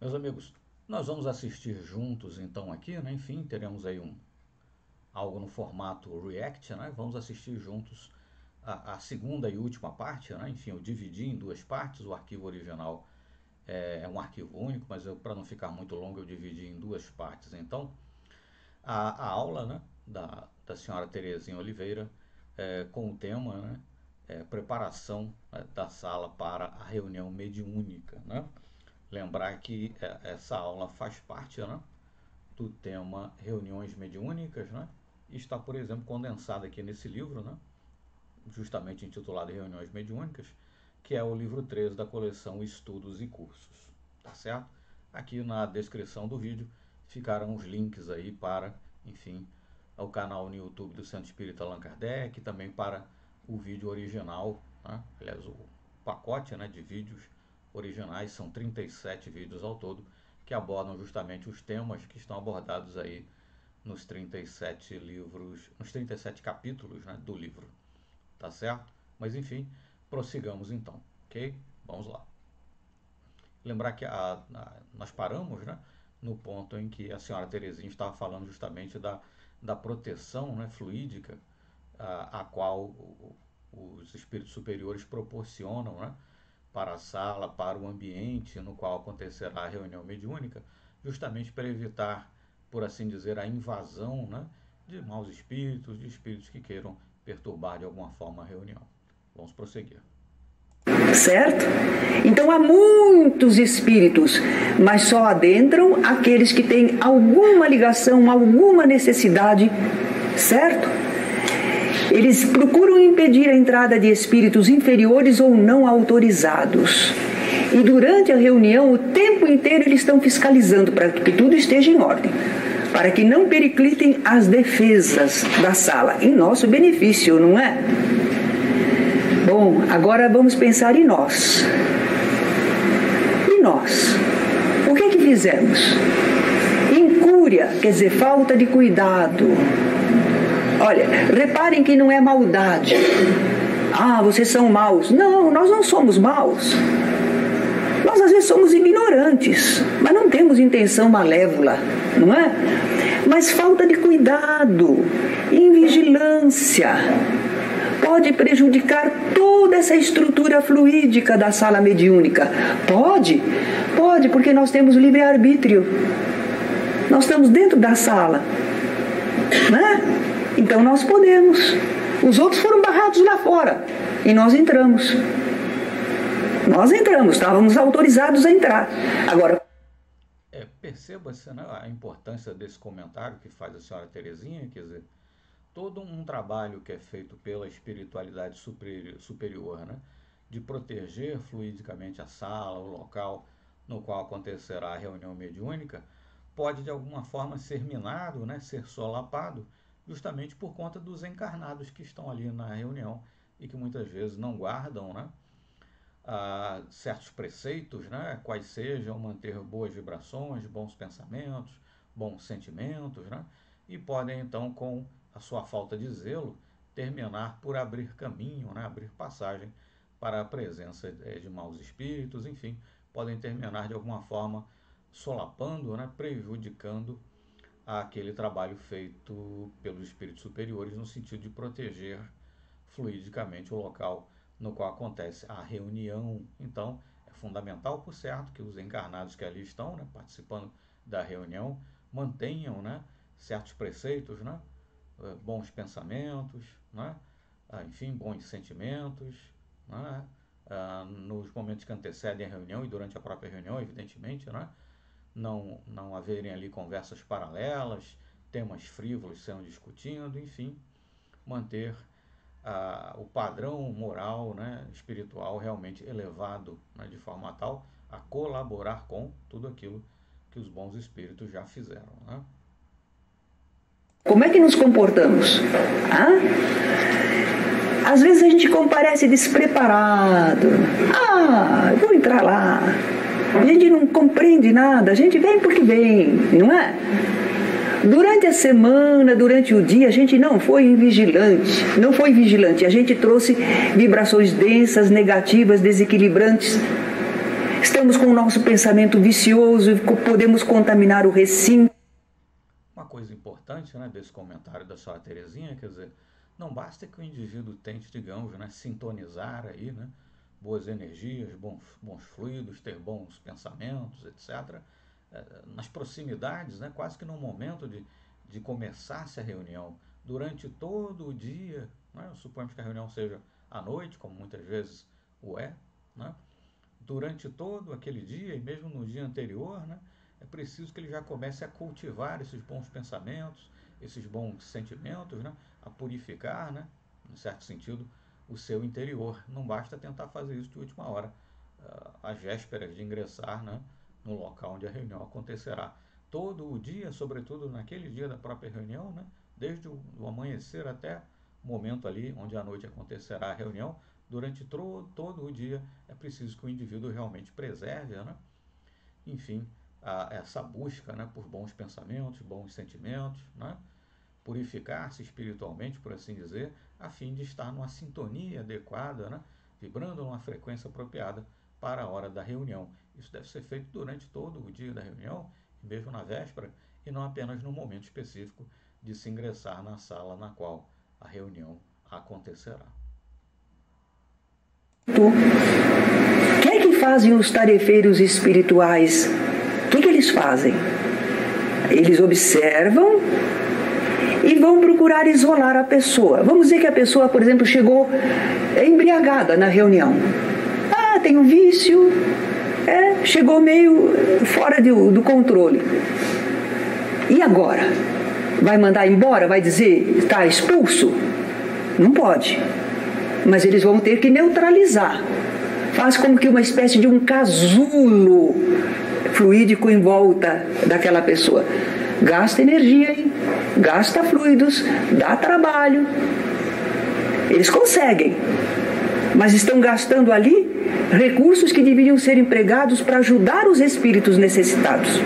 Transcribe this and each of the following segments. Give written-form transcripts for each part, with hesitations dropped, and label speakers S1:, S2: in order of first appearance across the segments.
S1: Meus amigos, nós vamos assistir juntos então aqui, né? Enfim, teremos aí algo no formato React, né? Vamos assistir juntos a segunda e última parte, né? Enfim, eu dividi em duas partes, o arquivo original é um arquivo único, mas para não ficar muito longo eu dividi em duas partes. Então, a aula, né, da senhora Terezinha Oliveira com o tema, né, preparação, né, da sala para a reunião mediúnica, né? Lembrar que essa aula faz parte, né, do tema reuniões mediúnicas, né? E está, por exemplo, condensada aqui nesse livro, né, justamente intitulado Reuniões Mediúnicas, que é o livro 13 da coleção Estudos e Cursos, tá certo? Aqui na descrição do vídeo ficarão os links aí para, enfim, ao canal no YouTube do Centro Espírita Allan Kardec, e também para o vídeo original, né? Aliás, o pacote, né, de vídeos originais, são 37 vídeos ao todo, que abordam justamente os temas que estão abordados aí nos 37 livros, nos 37 capítulos, né, do livro, tá certo? Mas enfim, prossigamos então, ok? Vamos lá. Lembrar que nós paramos, né, no ponto em que a senhora Terezinha estava falando justamente da proteção, né, fluídica, a qual os espíritos superiores proporcionam, né, para a sala, para o ambiente no qual acontecerá a reunião mediúnica, justamente para evitar, por assim dizer, a invasão, né, de maus espíritos, de espíritos que queiram perturbar de alguma forma a reunião. Vamos prosseguir.
S2: Certo? Então há muitos espíritos, mas só adentram aqueles que têm alguma ligação, alguma necessidade, certo? Eles procuram impedir a entrada de espíritos inferiores ou não autorizados. E durante a reunião, o tempo inteiro eles estão fiscalizando para que tudo esteja em ordem, para que não periclitem as defesas da sala, em nosso benefício, não é? Bom, agora vamos pensar em nós. E nós? O que fizemos? Incúria, quer dizer, falta de cuidado. Olha, reparem que não é maldade. Ah, vocês são maus. Não, nós não somos maus. Nós às vezes somos ignorantes, mas não temos intenção malévola, não é? Mas falta de cuidado, invigilância, pode prejudicar toda essa estrutura fluídica da sala mediúnica. Pode, porque nós temos livre-arbítrio. Nós estamos dentro da sala, né? Então nós podemos. Os outros foram barrados lá fora e nós entramos. Estávamos autorizados a entrar. Agora,
S1: perceba-se, né, a importância desse comentário que faz a senhora Terezinha, quer dizer, todo um trabalho que é feito pela espiritualidade superior, né, de proteger fluidicamente a sala, o local no qual acontecerá a reunião mediúnica, pode de alguma forma ser minado, né, ser solapado, justamente por conta dos encarnados que estão ali na reunião e que muitas vezes não guardam, né, certos preceitos, né, quais sejam manter boas vibrações, bons pensamentos, bons sentimentos, né, e podem então, com a sua falta de zelo, terminar por abrir caminho, né, abrir passagem para a presença de maus espíritos, enfim, podem terminar de alguma forma solapando, né, prejudicando aquele trabalho feito pelos espíritos superiores no sentido de proteger fluidicamente o local no qual acontece a reunião. Então, é fundamental, por certo, que os encarnados que ali estão, né, participando da reunião, mantenham, né, certos preceitos, né, bons pensamentos, né, enfim, bons sentimentos, né, nos momentos que antecedem a reunião e durante a própria reunião, evidentemente, né, não haverem ali conversas paralelas, temas frívolos sendo discutidos, enfim, manter o padrão moral, né, espiritual realmente elevado, né, de forma tal a colaborar com tudo aquilo que os bons espíritos já fizeram, né?
S2: Como é que nos comportamos? Às vezes a gente comparece despreparado. Eu vou entrar lá. A gente não compreende nada, a gente vem porque vem, não é? Durante a semana, durante o dia, a gente não foi vigilante, a gente trouxe vibrações densas, negativas, desequilibrantes, estamos com o nosso pensamento vicioso e podemos contaminar o recinto.
S1: Uma coisa importante, né, desse comentário da senhora Terezinha, quer dizer, não basta que o indivíduo tente, digamos, né, sintonizar aí, né, boas energias, bons fluidos, ter bons pensamentos, etc. Nas proximidades, né, quase que no momento de começar-se a reunião, durante todo o dia, né, suponhamos que a reunião seja à noite, como muitas vezes o é, né, durante todo aquele dia e mesmo no dia anterior, né, é preciso que ele já comece a cultivar esses bons pensamentos, esses bons sentimentos, né, a purificar, né, em certo sentido, o seu interior. Não basta tentar fazer isso de última hora, às vésperas de ingressar, né, no local onde a reunião acontecerá. Todo o dia, sobretudo naquele dia da própria reunião, né, desde o amanhecer até o momento ali onde à noite acontecerá a reunião, durante todo o dia é preciso que o indivíduo realmente preserve, né, enfim, essa busca, né, por bons pensamentos, bons sentimentos, né, purificar-se espiritualmente, por assim dizer, a fim de estar numa sintonia adequada, né, vibrando numa frequência apropriada para a hora da reunião. Isso deve ser feito durante todo o dia da reunião, mesmo na véspera, e não apenas no momento específico de se ingressar na sala na qual a reunião acontecerá.
S2: O que é que fazem os tarefeiros espirituais? O que eles fazem? Eles observam e vão procurar isolar a pessoa. Vamos dizer que a pessoa, por exemplo, chegou embriagada na reunião. Tem um vício, chegou meio fora do controle. E agora? Vai mandar embora? Vai dizer, está expulso? Não pode. Mas eles vão ter que neutralizar. Faz como que uma espécie de um casulo fluídico em volta daquela pessoa. Gasta energia, hein? Gasta fluidos, dá trabalho. Eles conseguem, mas estão gastando ali recursos que deveriam ser empregados para ajudar os espíritos necessitados.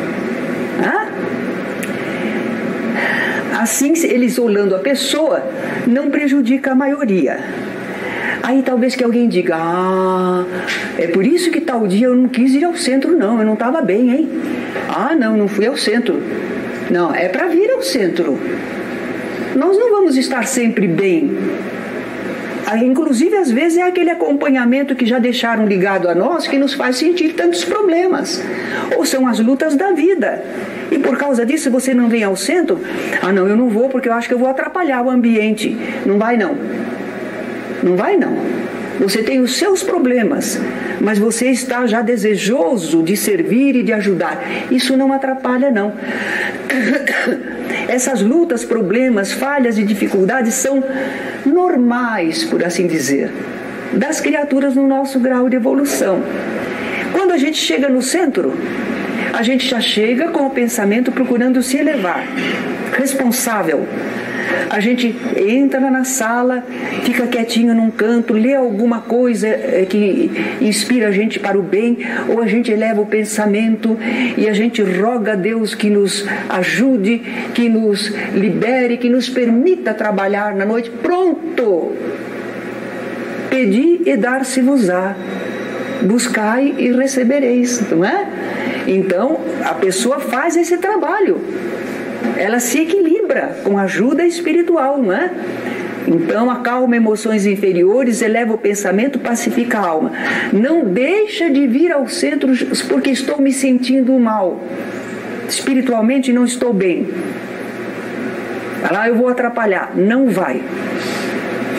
S2: Assim, ele isolando a pessoa, não prejudica a maioria. Aí talvez que alguém diga, é por isso que tal dia eu não quis ir ao centro, não, eu não estava bem, hein? Não fui ao centro. Não, é para vir ao centro. Nós não vamos estar sempre bem. Inclusive, às vezes, é aquele acompanhamento que já deixaram ligado a nós que nos faz sentir tantos problemas. Ou são as lutas da vida. E por causa disso, você não vem ao centro? Não, eu não vou porque eu acho que eu vou atrapalhar o ambiente. Não vai, não. Não vai, não. Você tem os seus problemas, mas você está já desejoso de servir e de ajudar. Isso não atrapalha, não. Essas lutas, problemas, falhas e dificuldades são normais, por assim dizer, das criaturas no nosso grau de evolução. Quando a gente chega no centro, a gente já chega com o pensamento procurando se elevar, responsável. A gente entra na sala, fica quietinho num canto, lê alguma coisa que inspira a gente para o bem, ou a gente eleva o pensamento e a gente roga a Deus que nos ajude, que nos libere, que nos permita trabalhar na noite. Pronto! Pedi e dar-se-vos-á. Buscai e recebereis, não é? Então, a pessoa faz esse trabalho. Ela se equilibra com ajuda espiritual, não é? Então acalma emoções inferiores, eleva o pensamento, pacifica a alma. Não deixa de vir ao centro porque estou me sentindo mal. Espiritualmente não estou bem. Eu vou atrapalhar. Não vai.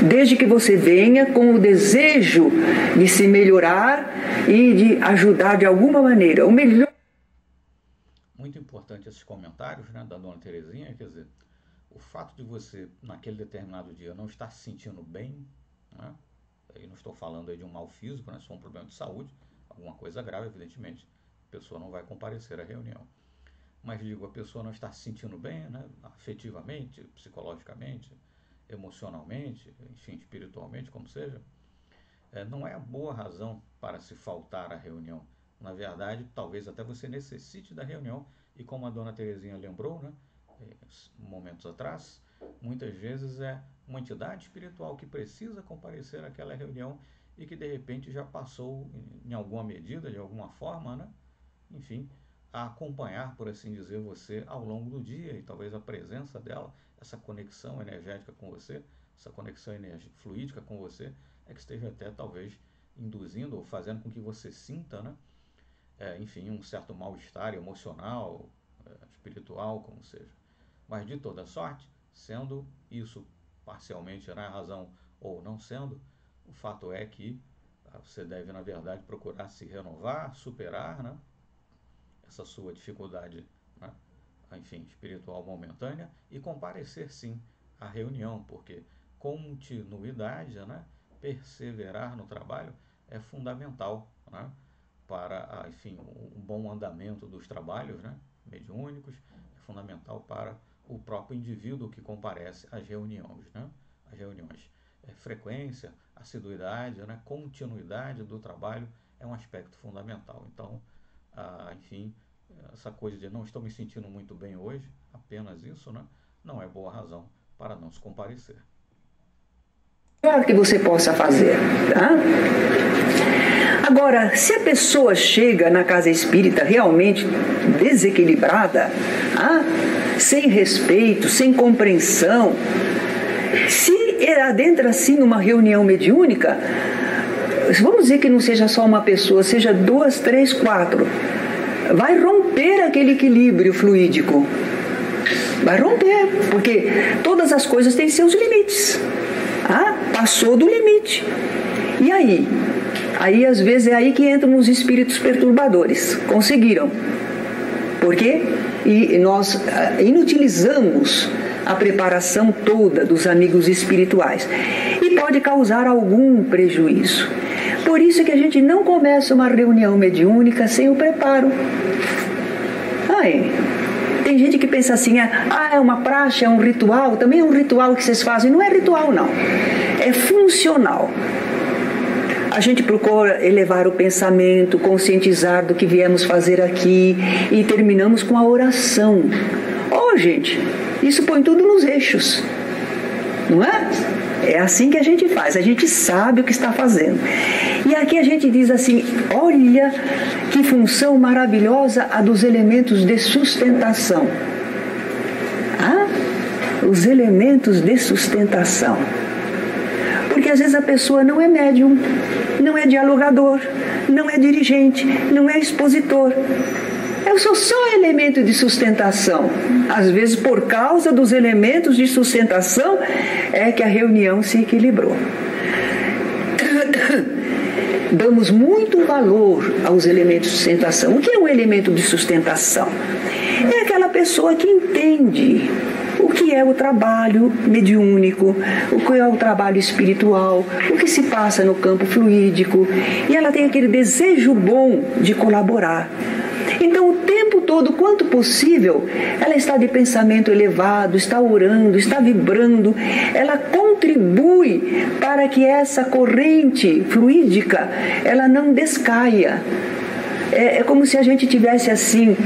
S2: Desde que você venha com o desejo de se melhorar e de ajudar de alguma maneira. O melhor.
S1: Muito importante esses comentários, né, da dona Terezinha, quer dizer, o fato de você, naquele determinado dia, não estar se sentindo bem, né, e não estou falando aí de um mal físico, né, só um problema de saúde, alguma coisa grave, evidentemente, a pessoa não vai comparecer à reunião. Mas, digo, a pessoa não está se sentindo bem, né, afetivamente, psicologicamente, emocionalmente, enfim, espiritualmente, como seja, não é a boa razão para se faltar à reunião. Na verdade, talvez até você necessite da reunião, e como a dona Terezinha lembrou, né, momentos atrás, muitas vezes é uma entidade espiritual que precisa comparecer àquela reunião e que de repente já passou em alguma medida, de alguma forma, né? Enfim, a acompanhar, por assim dizer, você ao longo do dia, e talvez a presença dela, essa conexão energética com você, essa conexão fluídica com você, é que esteja até talvez induzindo ou fazendo com que você sinta, né? Enfim, um certo mal-estar emocional, espiritual, como seja. Mas de toda sorte, sendo isso parcialmente na razão ou não sendo, o fato é que você deve, na verdade, procurar se renovar, superar, né, essa sua dificuldade, né, enfim, espiritual momentânea e comparecer sim à reunião, porque continuidade, né, perseverar no trabalho é fundamental, né, para, enfim, um bom andamento dos trabalhos, né, mediúnicos, é fundamental para o próprio indivíduo que comparece às reuniões, né, às reuniões. Frequência, assiduidade, né, continuidade do trabalho é um aspecto fundamental. Então, enfim, essa coisa de não estou me sentindo muito bem hoje, apenas isso, né, não é boa razão para não se comparecer.
S2: Claro que você possa fazer, tá? Agora, se a pessoa chega na casa espírita realmente desequilibrada, sem respeito, sem compreensão, se adentra assim numa reunião mediúnica, vamos dizer que não seja só uma pessoa, seja 2, 3, 4, vai romper aquele equilíbrio fluídico. Vai romper, porque todas as coisas têm seus limites. Passou do limite. E aí? Aí às vezes é aí que entram os espíritos perturbadores. Conseguiram. Por quê? E nós inutilizamos a preparação toda dos amigos espirituais. E pode causar algum prejuízo. Por isso que a gente não começa uma reunião mediúnica sem o preparo. Tem gente que pensa assim, é uma praxe, é um ritual, também é um ritual que vocês fazem. Não é ritual, não. É funcional. A gente procura elevar o pensamento, conscientizar do que viemos fazer aqui e terminamos com a oração. Gente, isso põe tudo nos eixos. Não é? É assim que a gente faz, a gente sabe o que está fazendo. E aqui a gente diz assim, olha que função maravilhosa a dos elementos de sustentação. Os elementos de sustentação. Porque às vezes a pessoa não é médium, não é dialogador, não é dirigente, não é expositor. Eu sou só elemento de sustentação. Às vezes, por causa dos elementos de sustentação, é que a reunião se equilibrou. Damos muito valor aos elementos de sustentação. O que é um elemento de sustentação? É aquela pessoa que entende o que é o trabalho mediúnico, o que é o trabalho espiritual, o que se passa no campo fluídico, e ela tem aquele desejo bom de colaborar. Então, o tempo todo, quanto possível, ela está de pensamento elevado, está orando, está vibrando, ela contribui para que essa corrente fluídica, ela não descaia. É como se a gente tivesse assim,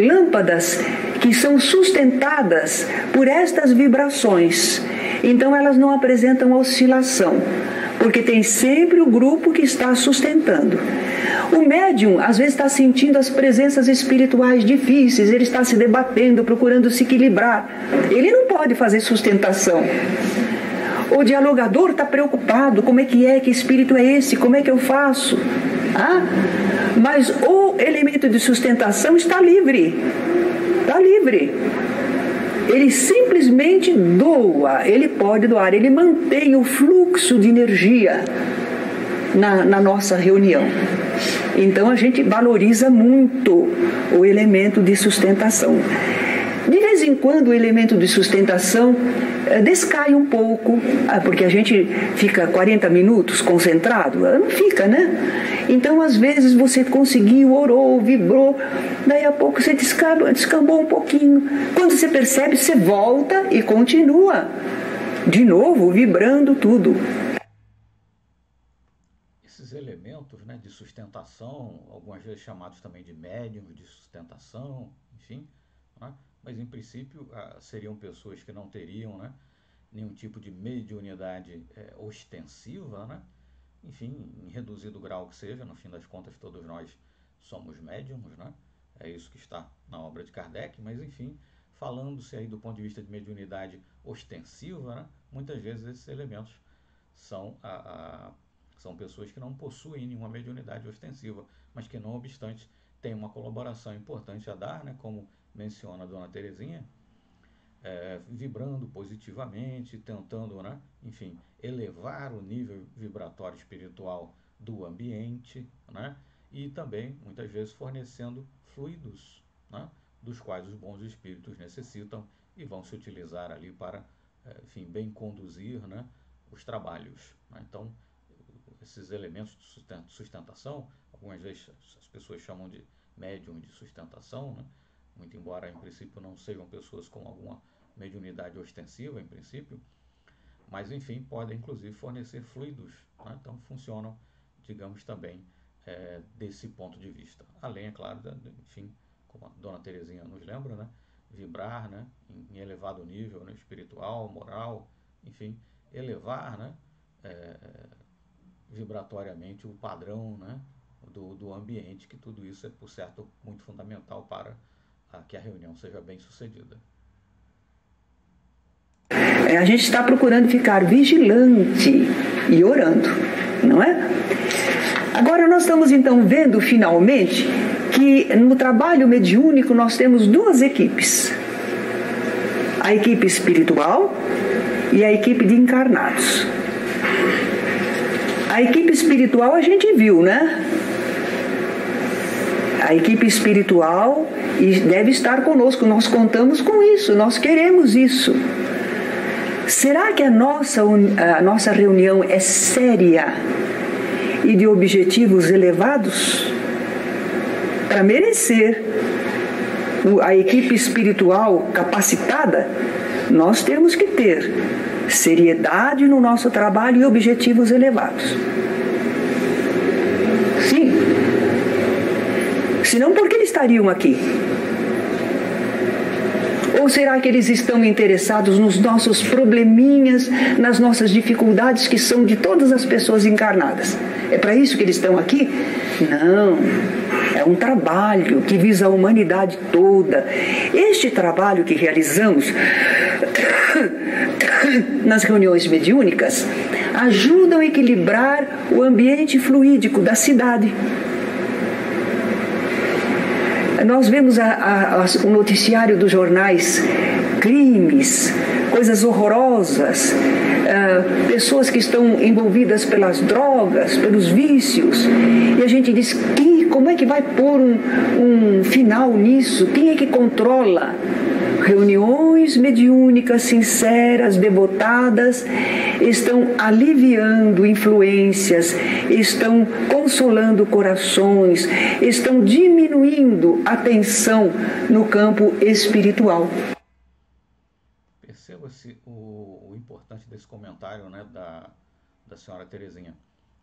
S2: lâmpadas que são sustentadas por estas vibrações. Então, elas não apresentam oscilação, porque tem sempre o grupo que está sustentando. O médium, às vezes, está sentindo as presenças espirituais difíceis, ele está se debatendo, procurando se equilibrar. Ele não pode fazer sustentação. O dialogador está preocupado, como é, que espírito é esse, como é que eu faço? Mas o elemento de sustentação está livre. Está livre. Ele simplesmente doa, ele pode doar, ele mantém o fluxo de energia na nossa reunião. Então a gente valoriza muito o elemento de sustentação. De vez em quando o elemento de sustentação descai um pouco, porque a gente fica 40 minutos concentrado, não fica, né? Então às vezes você conseguiu, orou, vibrou, daí a pouco você descambou um pouquinho. Quando você percebe, você volta e continua de novo vibrando tudo.
S1: Esses elementos, né, de sustentação, algumas vezes chamados também de médium de sustentação, enfim, né? Mas em princípio seriam pessoas que não teriam, né, nenhum tipo de mediunidade ostensiva, né? enfim, em reduzido grau que seja, no fim das contas todos nós somos médiums, né? É isso que está na obra de Kardec, mas enfim, falando-se aí do ponto de vista de mediunidade ostensiva, né? Muitas vezes esses elementos são, são pessoas que não possuem nenhuma mediunidade ostensiva, mas que não obstante têm uma colaboração importante a dar, né? Como menciona a Dona Terezinha, vibrando positivamente, tentando, né, enfim, elevar o nível vibratório espiritual do ambiente, né, e também, muitas vezes, fornecendo fluidos, né, dos quais os bons espíritos necessitam e vão se utilizar ali para, enfim, bem conduzir, né, os trabalhos. Né? Então, esses elementos de sustentação, algumas vezes as pessoas chamam de médium de sustentação, né? Muito embora em princípio não sejam pessoas com alguma mediunidade ostensiva, em princípio, mas enfim, podem inclusive fornecer fluidos, né? Então funcionam, digamos, também desse ponto de vista. Além, é claro, enfim, como a Dona Terezinha nos lembra, né? Vibrar, né? Em elevado nível, né? Espiritual, moral, enfim, elevar, né? Vibratoriamente o padrão, né? do ambiente, que tudo isso é, por certo, muito fundamental para que a reunião seja bem sucedida.
S2: A gente está procurando ficar vigilante e orando, não é? Agora nós estamos então vendo finalmente que no trabalho mediúnico nós temos duas equipes: a equipe espiritual e a equipe de encarnados. A equipe espiritual a gente viu, né? A equipe espiritual deve estar conosco, nós contamos com isso, nós queremos isso. Será que a nossa reunião é séria e de objetivos elevados? Para merecer a equipe espiritual capacitada, nós temos que ter seriedade no nosso trabalho e objetivos elevados. Sim. Senão, por que eles estariam aqui? Ou será que eles estão interessados nos nossos probleminhas, nas nossas dificuldades que são de todas as pessoas encarnadas? É para isso que eles estão aqui? Não. É um trabalho que visa a humanidade toda. Este trabalho que realizamos nas reuniões mediúnicas ajuda a equilibrar o ambiente fluídico da cidade. Nós vemos o noticiário dos jornais, crimes, coisas horrorosas, pessoas que estão envolvidas pelas drogas, pelos vícios, e a gente diz, como é que vai pôr um final nisso? Quem é que controla? Reuniões mediúnicas sinceras, devotadas, estão aliviando influências, estão consolando corações, estão diminuindo a tensão no campo espiritual.
S1: Perceba-se o importante desse comentário, né, da senhora Terezinha.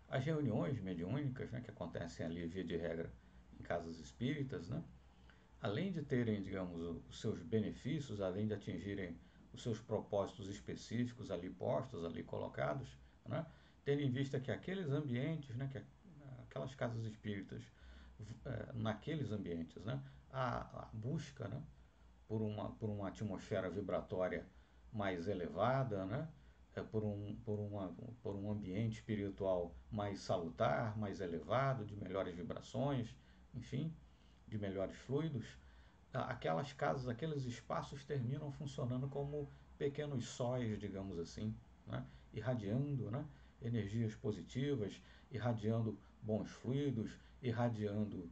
S1: As reuniões mediúnicas, né, que acontecem ali, via de regra, em casas espíritas, né, além de terem, digamos, os seus benefícios, além de atingirem os seus propósitos específicos ali postos, ali colocados, né, tendo em vista que aqueles ambientes, né, que aquelas casas espíritas, naqueles ambientes, né, a busca, né, por uma atmosfera vibratória mais elevada, né, por um ambiente espiritual mais salutar, mais elevado, de melhores vibrações, enfim, de melhores fluidos, aquelas casas, aqueles espaços terminam funcionando como pequenos sóis, digamos assim, né? Irradiando, né, energias positivas, irradiando bons fluidos, irradiando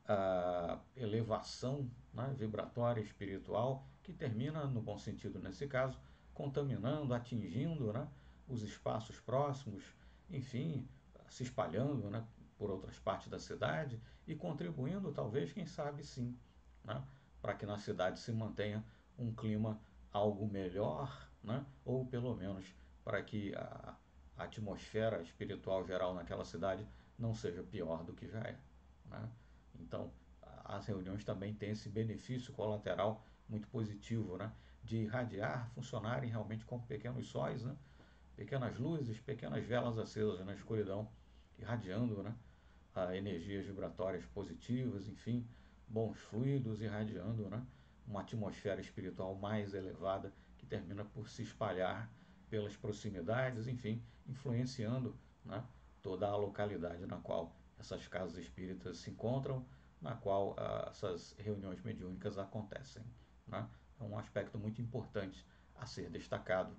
S1: a elevação, né, vibratória espiritual, que termina, no bom sentido nesse caso, contaminando, atingindo, né, os espaços próximos, enfim, se espalhando, né, por outras partes da cidade e contribuindo, talvez, quem sabe sim, né, para que na cidade se mantenha um clima algo melhor, né, ou pelo menos para que a atmosfera espiritual geral naquela cidade não seja pior do que já é. Né? Então, as reuniões também têm esse benefício colateral muito positivo, né, de irradiar, funcionarem realmente como pequenos sóis, né, pequenas luzes, pequenas velas acesas na escuridão, irradiando, né, energias vibratórias positivas, enfim, bons fluidos, irradiando, né, uma atmosfera espiritual mais elevada que termina por se espalhar pelas proximidades, enfim, influenciando, né, toda a localidade na qual essas casas espíritas se encontram, na qual essas reuniões mediúnicas acontecem, né? É um aspecto muito importante a ser destacado.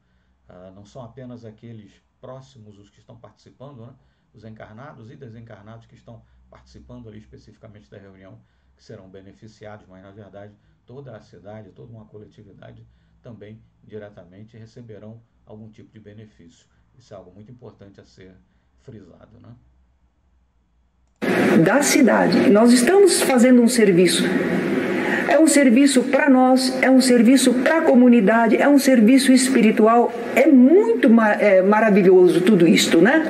S1: Não são apenas aqueles próximos os que estão participando, né? Os encarnados e desencarnados que estão participando ali especificamente da reunião, que serão beneficiados, mas na verdade toda a cidade, toda uma coletividade também diretamente receberão algum tipo de benefício. Isso é algo muito importante a ser frisado, né?
S2: Da cidade. Nós estamos fazendo um serviço. É um serviço para nós, é um serviço para a comunidade, é um serviço espiritual. É muito maravilhoso tudo isto, né?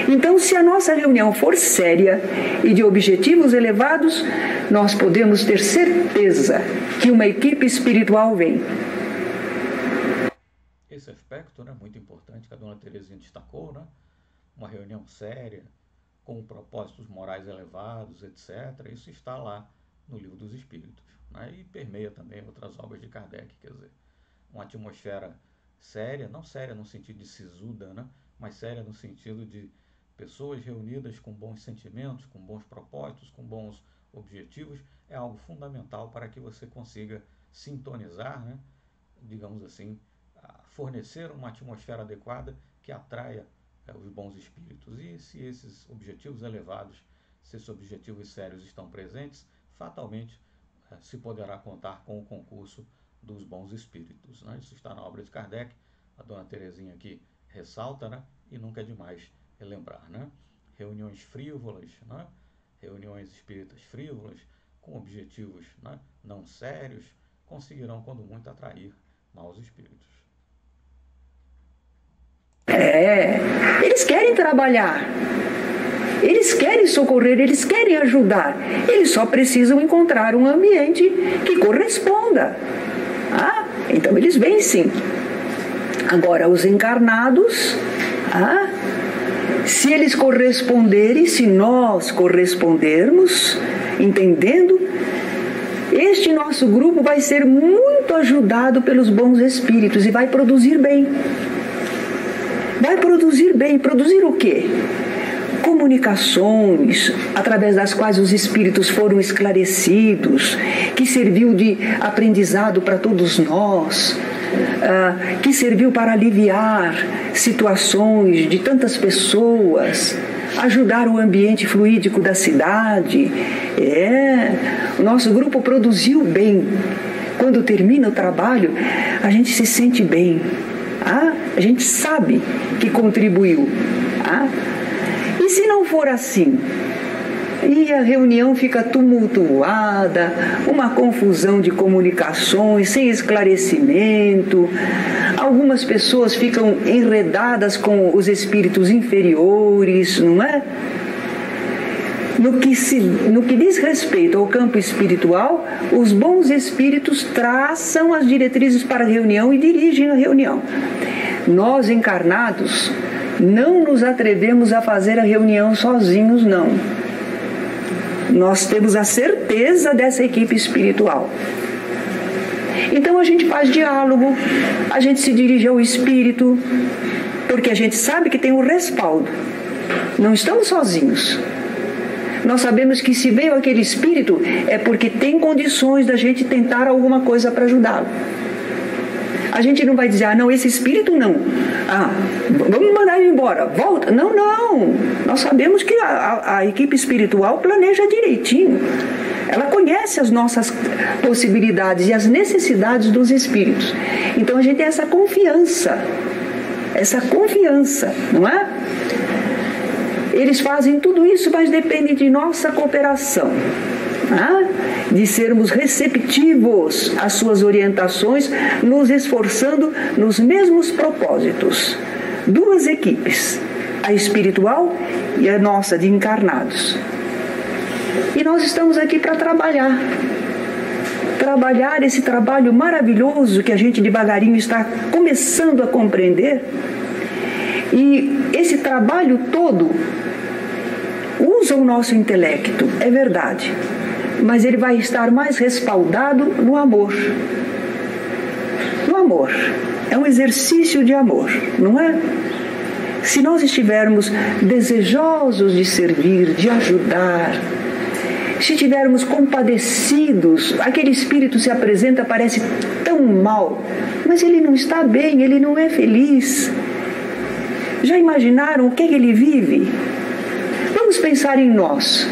S2: Então, se a nossa reunião for séria e de objetivos elevados, nós podemos ter certeza que uma equipe espiritual vem.
S1: Esse aspecto, né, muito importante que a dona Terezinha destacou, né? Uma reunião séria, com propósitos morais elevados, etc. Isso está lá no Livro dos Espíritos, né? E permeia também outras obras de Kardec, quer dizer, uma atmosfera séria, não séria no sentido de sisuda, né? Mas séria no sentido de pessoas reunidas com bons sentimentos, com bons propósitos, com bons objetivos, é algo fundamental para que você consiga sintonizar, né? Digamos assim, fornecer uma atmosfera adequada que atraia os bons espíritos. E se esses objetivos elevados, se esses objetivos sérios estão presentes, fatalmente se poderá contar com o concurso dos bons espíritos, né? Isso está na obra de Kardec, a dona Terezinha aqui ressalta, né? E nunca é demais relembrar, né? Reuniões frívolas, né? Reuniões espíritas frívolas, com objetivos, né, não sérios, conseguirão, quando muito, atrair maus espíritos.
S2: Eles querem trabalhar, eles querem socorrer, eles querem ajudar, eles só precisam encontrar um ambiente que corresponda. Então eles vêm sim. Agora, os encarnados, se eles corresponderem, se nós correspondermos, entendendo, este nosso grupo vai ser muito ajudado pelos bons espíritos e vai produzir bem. Vai produzir bem. Produzir o quê? Comunicações, através das quais os espíritos foram esclarecidos, que serviu de aprendizado para todos nós, que serviu para aliviar situações de tantas pessoas, ajudar o ambiente fluídico da cidade. O nosso grupo produziu bem. Quando termina o trabalho, a gente se sente bem. A gente sabe que contribuiu. E se não for assim? E a reunião fica tumultuada, uma confusão de comunicações, sem esclarecimento. Algumas pessoas ficam enredadas com os espíritos inferiores, não é? No que diz respeito ao campo espiritual, os bons espíritos traçam as diretrizes para a reunião e dirigem a reunião. Nós, encarnados, não nos atrevemos a fazer a reunião sozinhos, não. Nós temos a certeza dessa equipe espiritual. Então a gente faz diálogo, a gente se dirige ao espírito, porque a gente sabe que tem um respaldo. Não estamos sozinhos. Nós sabemos que se veio aquele espírito é porque tem condições da gente tentar alguma coisa para ajudá-lo. A gente não vai dizer, não, esse espírito não. Vamos mandar ele embora, volta. Não, não. Nós sabemos que a equipe espiritual planeja direitinho. Ela conhece as nossas possibilidades e as necessidades dos espíritos. Então a gente tem essa confiança, não é? Eles fazem tudo isso, mas depende de nossa cooperação, de sermos receptivos às suas orientações, nos esforçando nos mesmos propósitos. Duas equipes, a espiritual e a nossa de encarnados. E nós estamos aqui para trabalhar esse trabalho maravilhoso que a gente devagarinho está começando a compreender. E esse trabalho todo usa o nosso intelecto, é verdade, mas ele vai estar mais respaldado no amor. No amor. É um exercício de amor, não é? Se nós estivermos desejosos de servir, de ajudar, se estivermos compadecidos, aquele espírito se apresenta, parece tão mal, mas ele não está bem, ele não é feliz. Já imaginaram o que ele vive? Vamos pensar em nós.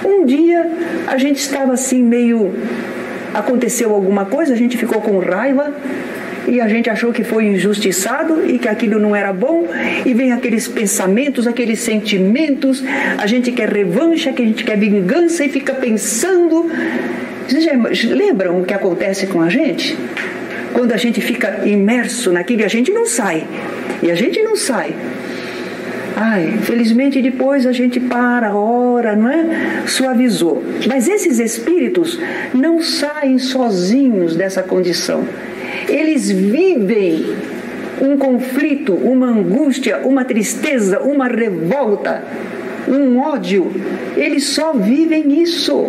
S2: Um dia a gente estava assim meio... Aconteceu alguma coisa, a gente ficou com raiva e a gente achou que foi injustiçado e que aquilo não era bom, e vem aqueles pensamentos, aqueles sentimentos, a gente quer revanche, que a gente quer vingança e fica pensando. Vocês já lembram o que acontece com a gente? Quando a gente fica imerso naquilo e a gente não sai. E a gente não sai. Ai, felizmente depois a gente para, ora, não é? Suavizou. Mas esses espíritos não saem sozinhos dessa condição. Eles vivem um conflito, uma angústia, uma tristeza, uma revolta, um ódio. Eles só vivem isso.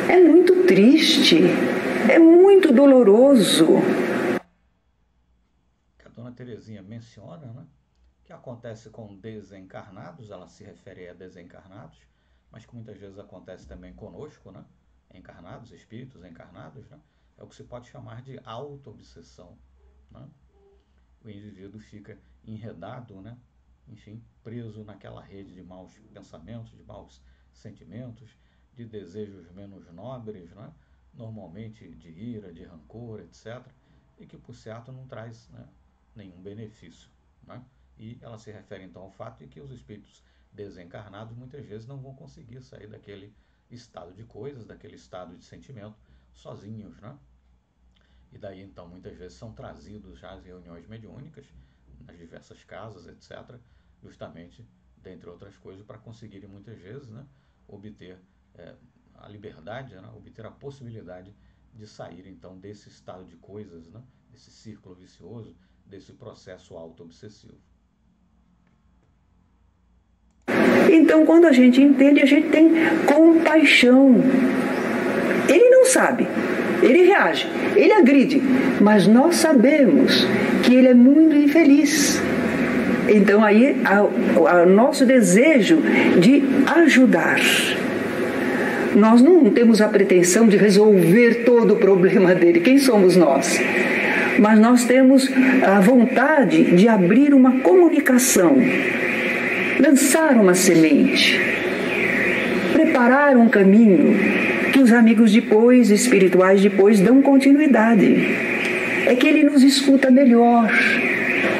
S2: É muito triste, é muito doloroso.
S1: A dona Terezinha menciona, né, que acontece com desencarnados, ela se refere a desencarnados, mas que muitas vezes acontece também conosco, né, encarnados, espíritos encarnados, né, é o que se pode chamar de auto-obsessão, né? O indivíduo fica enredado, né, enfim, preso naquela rede de maus pensamentos, de maus sentimentos, de desejos menos nobres, né, normalmente de ira, de rancor, etc., e que por certo não traz, né, nenhum benefício, né? E ela se refere então ao fato de que os espíritos desencarnados muitas vezes não vão conseguir sair daquele estado de coisas, daquele estado de sentimento, sozinhos, né? E daí então muitas vezes são trazidos já às reuniões mediúnicas, nas diversas casas, etc., justamente, dentre outras coisas, para conseguirem muitas vezes, né, obter a liberdade, né, obter a possibilidade de sair então desse estado de coisas, né, desse círculo vicioso, desse processo auto-obsessivo.
S2: Então, quando a gente entende, a gente tem compaixão. Ele não sabe, ele reage, ele agride, mas nós sabemos que ele é muito infeliz. Então, aí, o nosso desejo de ajudar. Nós não temos a pretensão de resolver todo o problema dele. Quem somos nós? Mas nós temos a vontade de abrir uma comunicação, lançar uma semente, preparar um caminho que os amigos depois, espirituais depois, dão continuidade. É que ele nos escuta melhor.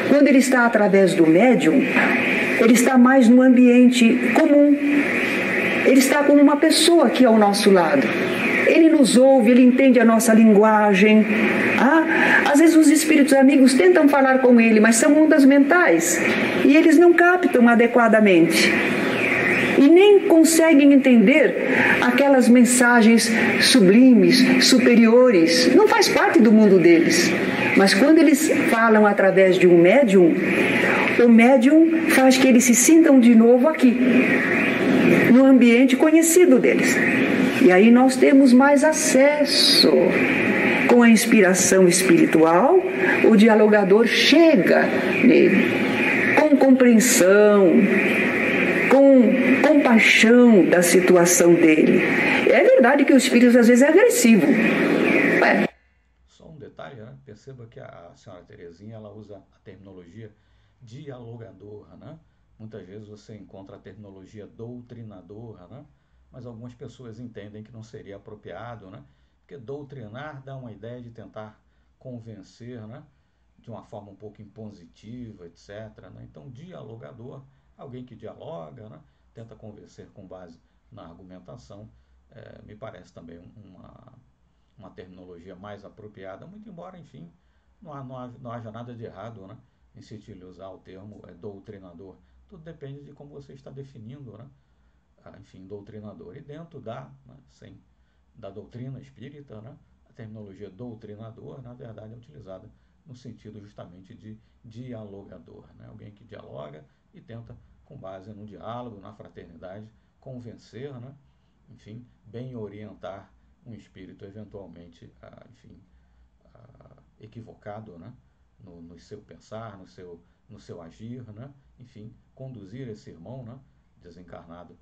S2: Quando ele está através do médium, ele está mais no ambiente comum. Ele está como uma pessoa aqui ao nosso lado. Ele nos ouve, ele entende a nossa linguagem. Às vezes os espíritos amigos tentam falar com ele, mas são ondas mentais e eles não captam adequadamente. E nem conseguem entender aquelas mensagens sublimes, superiores. Não faz parte do mundo deles. Mas quando eles falam através de um médium, o médium faz que eles se sintam de novo aqui, no ambiente conhecido deles. E aí nós temos mais acesso. Com a inspiração espiritual, o dialogador chega nele, com compreensão, com compaixão da situação dele. É verdade que o espírito às vezes é agressivo.
S1: Só um detalhe, né? Perceba que a senhora Terezinha, ela usa a terminologia dialogador, né? Muitas vezes você encontra a terminologia doutrinadora, né? Mas algumas pessoas entendem que não seria apropriado, né? Porque doutrinar dá uma ideia de tentar convencer, né? De uma forma um pouco impositiva, etc., né? Então, dialogador, alguém que dialoga, né? Tenta convencer com base na argumentação, me parece também uma terminologia mais apropriada, muito embora, enfim, não haja nada de errado, né? Em se utilizar o termo doutrinador. Tudo depende de como você está definindo, né? Enfim, doutrinador. E dentro da doutrina espírita, né, a terminologia doutrinador, na verdade, é utilizada no sentido justamente de dialogador, né, alguém que dialoga e tenta com base no diálogo, na fraternidade, convencer, né? Enfim, bem orientar um espírito eventualmente, equivocado, né? No seu pensar, no seu agir, né? Enfim, conduzir esse irmão, né? Desencarnado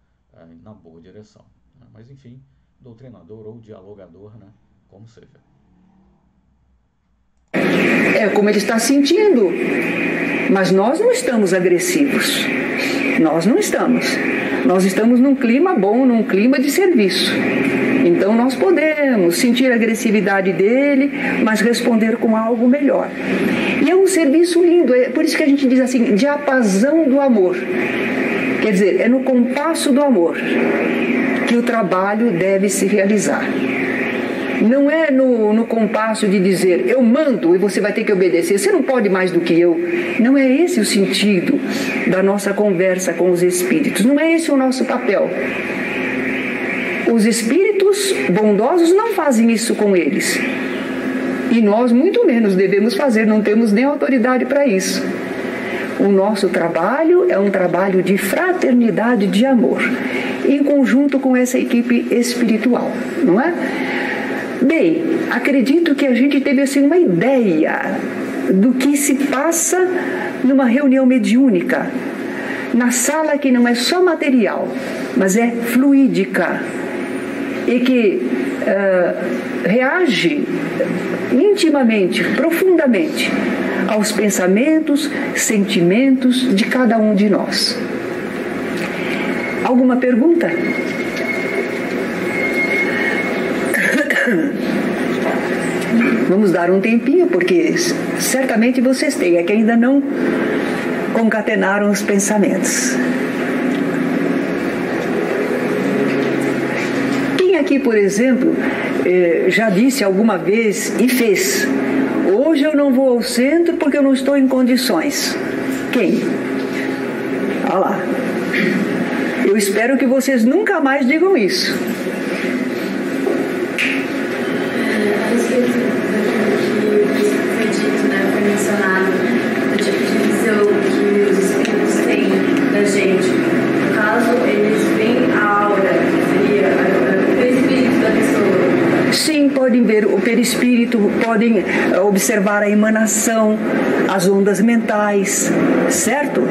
S1: na boa direção, né? Mas enfim, doutrinador ou dialogador, né? Como seja.
S2: É como ele está sentindo. Mas nós não estamos agressivos. Nós não estamos. Nós estamos num clima bom, num clima de serviço. Então nós podemos sentir a agressividade dele, mas responder com algo melhor. E é um serviço lindo, é por isso que a gente diz assim, diapasão do amor. Quer dizer, é no compasso do amor que o trabalho deve se realizar. Não é no compasso de dizer, eu mando e você vai ter que obedecer, você não pode mais do que eu. Não é esse o sentido da nossa conversa com os espíritos, não é esse o nosso papel. Os espíritos bondosos não fazem isso com eles. E nós muito menos devemos fazer, não temos nem autoridade para isso. O nosso trabalho é um trabalho de fraternidade, de amor, em conjunto com essa equipe espiritual, não é? Bem, acredito que a gente teve assim uma ideia do que se passa numa reunião mediúnica, na sala que não é só material, mas é fluídica e que reage intimamente, profundamente aos pensamentos, sentimentos de cada um de nós. Alguma pergunta? Vamos dar um tempinho, porque certamente vocês têm, é que ainda não concatenaram os pensamentos. Quem aqui, por exemplo, já disse alguma vez e fez: hoje eu não vou ao centro porque eu não estou em condições? Quem? Olha lá. Eu espero que vocês nunca mais digam isso.
S3: Mencionado o tipo de visão que os espíritos têm da gente. No caso, eles veem a aura, que seria o perispírito da pessoa.
S2: Sim, podem ver o perispírito, podem observar a emanação, as ondas mentais, certo?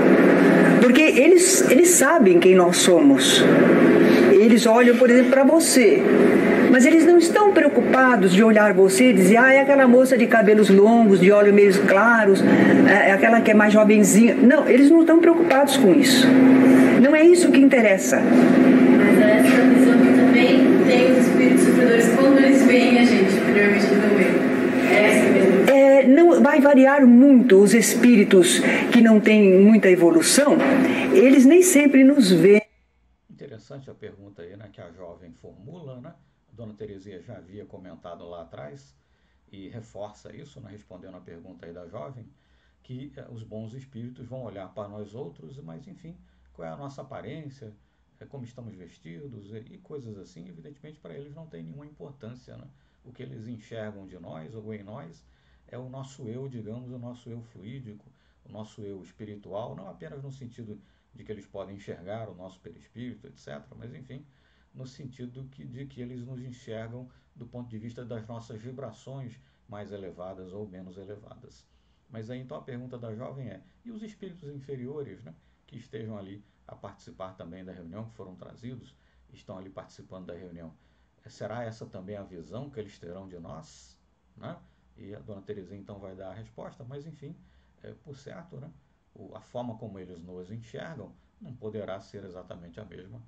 S2: Porque eles sabem quem nós somos. Eles olham, por exemplo, para você, mas eles não estão preocupados de olhar você e dizer, é aquela moça de cabelos longos, de olhos meio claros, é aquela que é mais jovenzinha. Não, eles não estão preocupados com isso. Não é isso que interessa.
S3: Mas é essa visão que também tem os espíritos sofredores quando eles veem a gente, primeiramente não veem. É essa mesmo.
S2: Não vai variar muito. Os espíritos que não têm muita evolução, eles nem sempre nos veem.
S1: Interessante a pergunta aí, né, que a jovem formula, né? A Dona Terezinha já havia comentado lá atrás e reforça isso, né, respondendo a pergunta aí da jovem, que os bons espíritos vão olhar para nós outros, mas enfim, qual é a nossa aparência, como estamos vestidos e coisas assim, evidentemente para eles não tem nenhuma importância, né? O que eles enxergam de nós ou em nós é o nosso eu, digamos, o nosso eu fluídico, o nosso eu espiritual, não apenas no sentido de que eles podem enxergar o nosso perispírito, etc., mas enfim, no sentido de que eles nos enxergam do ponto de vista das nossas vibrações mais elevadas ou menos elevadas. Mas aí então a pergunta da jovem é, e os espíritos inferiores, né, que estejam ali a participar também da reunião, que foram trazidos, estão ali participando da reunião, será essa também a visão que eles terão de nós? Né? E a Dona Terezinha então vai dar a resposta, mas enfim, por certo, né, a forma como eles nos enxergam não poderá ser exatamente a mesma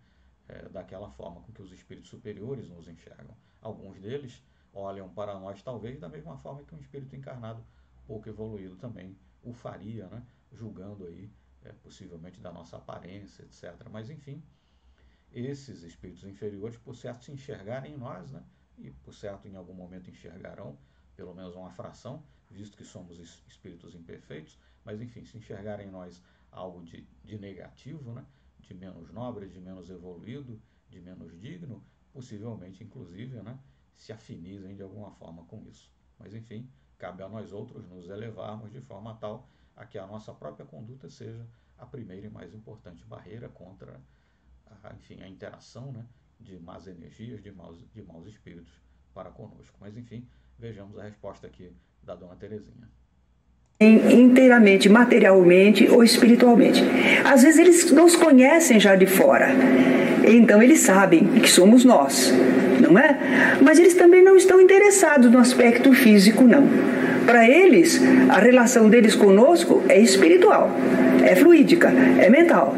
S1: daquela forma com que os espíritos superiores nos enxergam. Alguns deles olham para nós talvez da mesma forma que um espírito encarnado pouco evoluído também o faria, né? Julgando aí possivelmente da nossa aparência, etc. Mas enfim, esses espíritos inferiores, por certo, se enxergarem em nós, né? E por certo em algum momento enxergarão, pelo menos uma fração, visto que somos espíritos imperfeitos, mas enfim, se enxergarem em nós algo de negativo, né? De menos nobre, de menos evoluído, de menos digno, possivelmente, inclusive, né? Se afinizem de alguma forma com isso. Mas enfim, cabe a nós outros nos elevarmos de forma tal a que a nossa própria conduta seja a primeira e mais importante barreira contra enfim, a interação, né, de más energias, de maus espíritos para conosco. Mas, enfim, vejamos a resposta aqui da Dona Terezinha.
S2: Inteiramente, materialmente ou espiritualmente. Às vezes eles nos conhecem já de fora, então eles sabem que somos nós, não é? Mas eles também não estão interessados no aspecto físico, não. Para eles, a relação deles conosco é espiritual, é fluídica, é mental.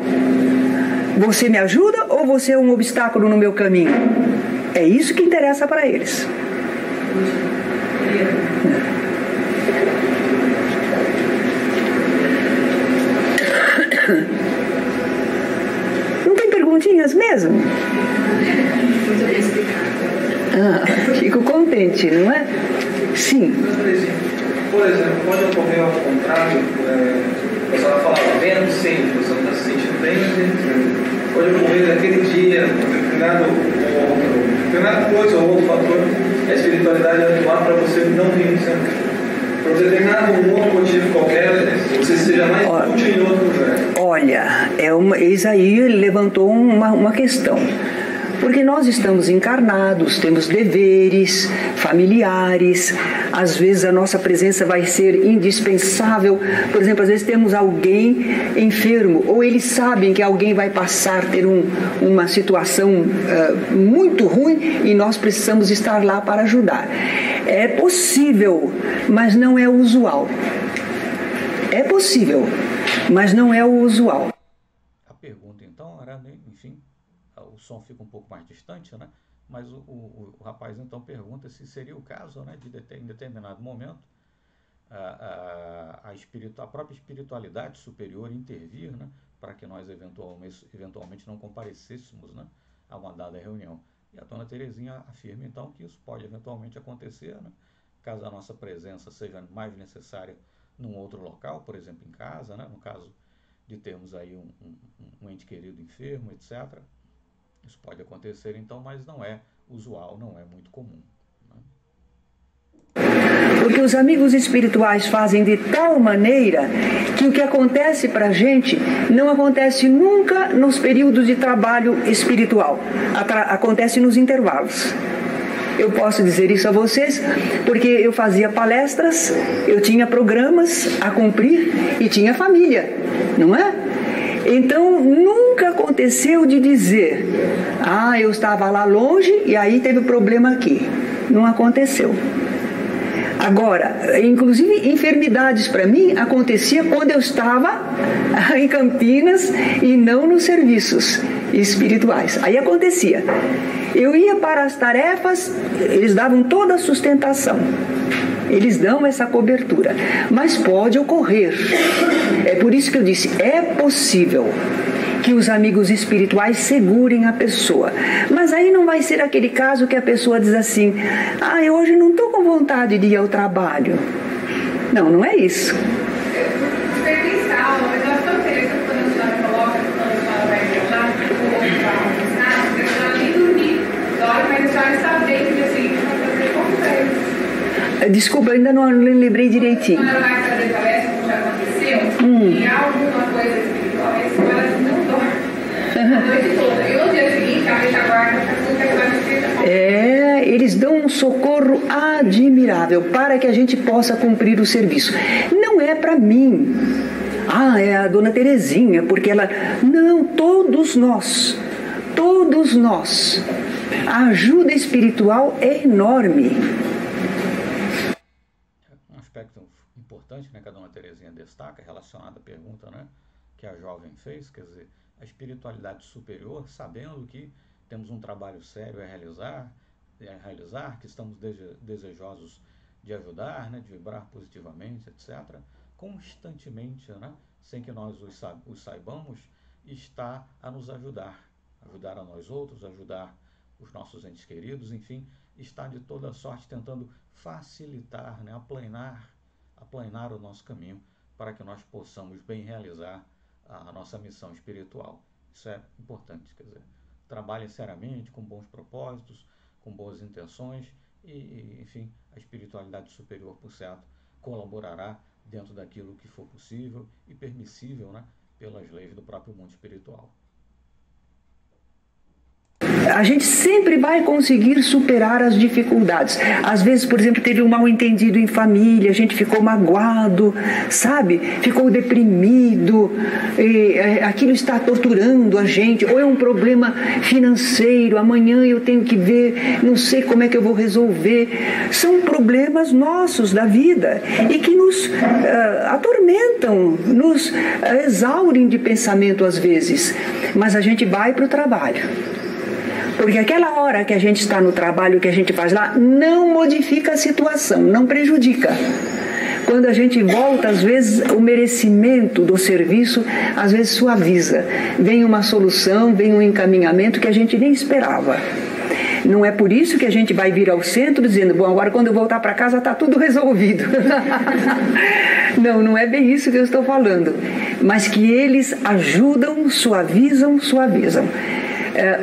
S2: Você me ajuda ou você é um obstáculo no meu caminho? É isso que interessa para eles. Não tem perguntinhas mesmo? Fico contente, não é? Sim.
S4: Por exemplo, pode ocorrer ao contrário, a senhora falava vendo, sim, você não está se sentindo bem, pode ocorrer naquele dia, determinada coisa ou outro fator, a espiritualidade atuar para você não vir sempre. Por determinado outro motivo qualquer, você seja mais útil em outro lugar.
S2: Olha, eis aí ele levantou uma questão. Porque nós estamos encarnados, temos deveres familiares, às vezes a nossa presença vai ser indispensável. Por exemplo, às vezes temos alguém enfermo, ou eles sabem que alguém vai passar, ter uma situação muito ruim e nós precisamos estar lá para ajudar. É possível, mas não é o usual. É possível, mas não é o usual.
S1: A pergunta então era, enfim, o som fica um pouco mais distante, né? Mas o rapaz então pergunta se seria o caso, né, de em determinado momento a própria espiritualidade superior intervir, né, para que nós eventualmente não comparecêssemos, né, a uma dada reunião. E a Dona Terezinha afirma então que isso pode eventualmente acontecer, né, caso a nossa presença seja mais necessária num outro local, por exemplo em casa, né, no caso de termos aí um ente querido enfermo, etc. Isso pode acontecer então, mas não é usual, não é muito comum.
S2: Porque os amigos espirituais fazem de tal maneira que o que acontece para a gente não acontece nunca nos períodos de trabalho espiritual, acontece nos intervalos. Eu posso dizer isso a vocês porque eu fazia palestras, eu tinha programas a cumprir e tinha família, não é? Então, nunca aconteceu de dizer, eu estava lá longe e aí teve problema aqui. Não aconteceu. Agora, inclusive, enfermidades para mim acontecia quando eu estava em Campinas e não nos serviços espirituais. Aí acontecia. Eu ia para as tarefas, eles davam toda a sustentação. Eles dão essa cobertura, mas pode ocorrer. É por isso que eu disse, é possível que os amigos espirituais segurem a pessoa. Mas aí não vai ser aquele caso que a pessoa diz assim, eu hoje não estou com vontade de ir ao trabalho. Não, não é isso. Desculpa, eu ainda não lembrei direitinho.
S3: Quando ela vai fazer palestra, como já aconteceu, e há alguma coisa espiritual, a senhora não dorme a noite toda. E no dia seguinte, a retaguarda está tudo que a senhora espírita.
S2: Eles dão um socorro admirável para que a gente possa cumprir o serviço. Não é para mim. É a Dona Terezinha, porque ela... Não, todos nós. A ajuda espiritual é enorme.
S1: Aspecto importante, né, que a Dona Terezinha destaca, relacionado à pergunta, né, que a jovem fez, quer dizer, a espiritualidade superior, sabendo que temos um trabalho sério a realizar, que estamos desejosos de ajudar, né, de vibrar positivamente, etc., constantemente, né, sem que nós os saibamos, está a nos ajudar a nós outros, ajudar os nossos entes queridos, enfim, está de toda sorte tentando facilitar, né, aplanar o nosso caminho para que nós possamos bem realizar a nossa missão espiritual. Isso é importante, quer dizer, trabalhe seriamente, com bons propósitos, com boas intenções e, enfim, a espiritualidade superior, por certo, colaborará dentro daquilo que for possível e permissível, né, pelas leis do próprio mundo espiritual.
S2: A gente sempre vai conseguir superar as dificuldades. Às vezes, por exemplo, teve um mal-entendido em família, a gente ficou magoado, sabe? Ficou deprimido, aquilo está torturando a gente, ou é um problema financeiro, amanhã eu tenho que ver, não sei como é que eu vou resolver. São problemas nossos da vida e que nos atormentam, nos exaurem de pensamento às vezes. Mas a gente vai para o trabalho. Porque aquela hora que a gente está no trabalho, que a gente faz lá, não modifica a situação, não prejudica. Quando a gente volta, às vezes, o merecimento do serviço, às vezes suaviza. Vem uma solução, vem um encaminhamento que a gente nem esperava. Não é por isso que a gente vai vir ao centro dizendo, bom, agora quando eu voltar para casa está tudo resolvido. Não, não é bem isso que eu estou falando. Mas que eles ajudam, suavizam.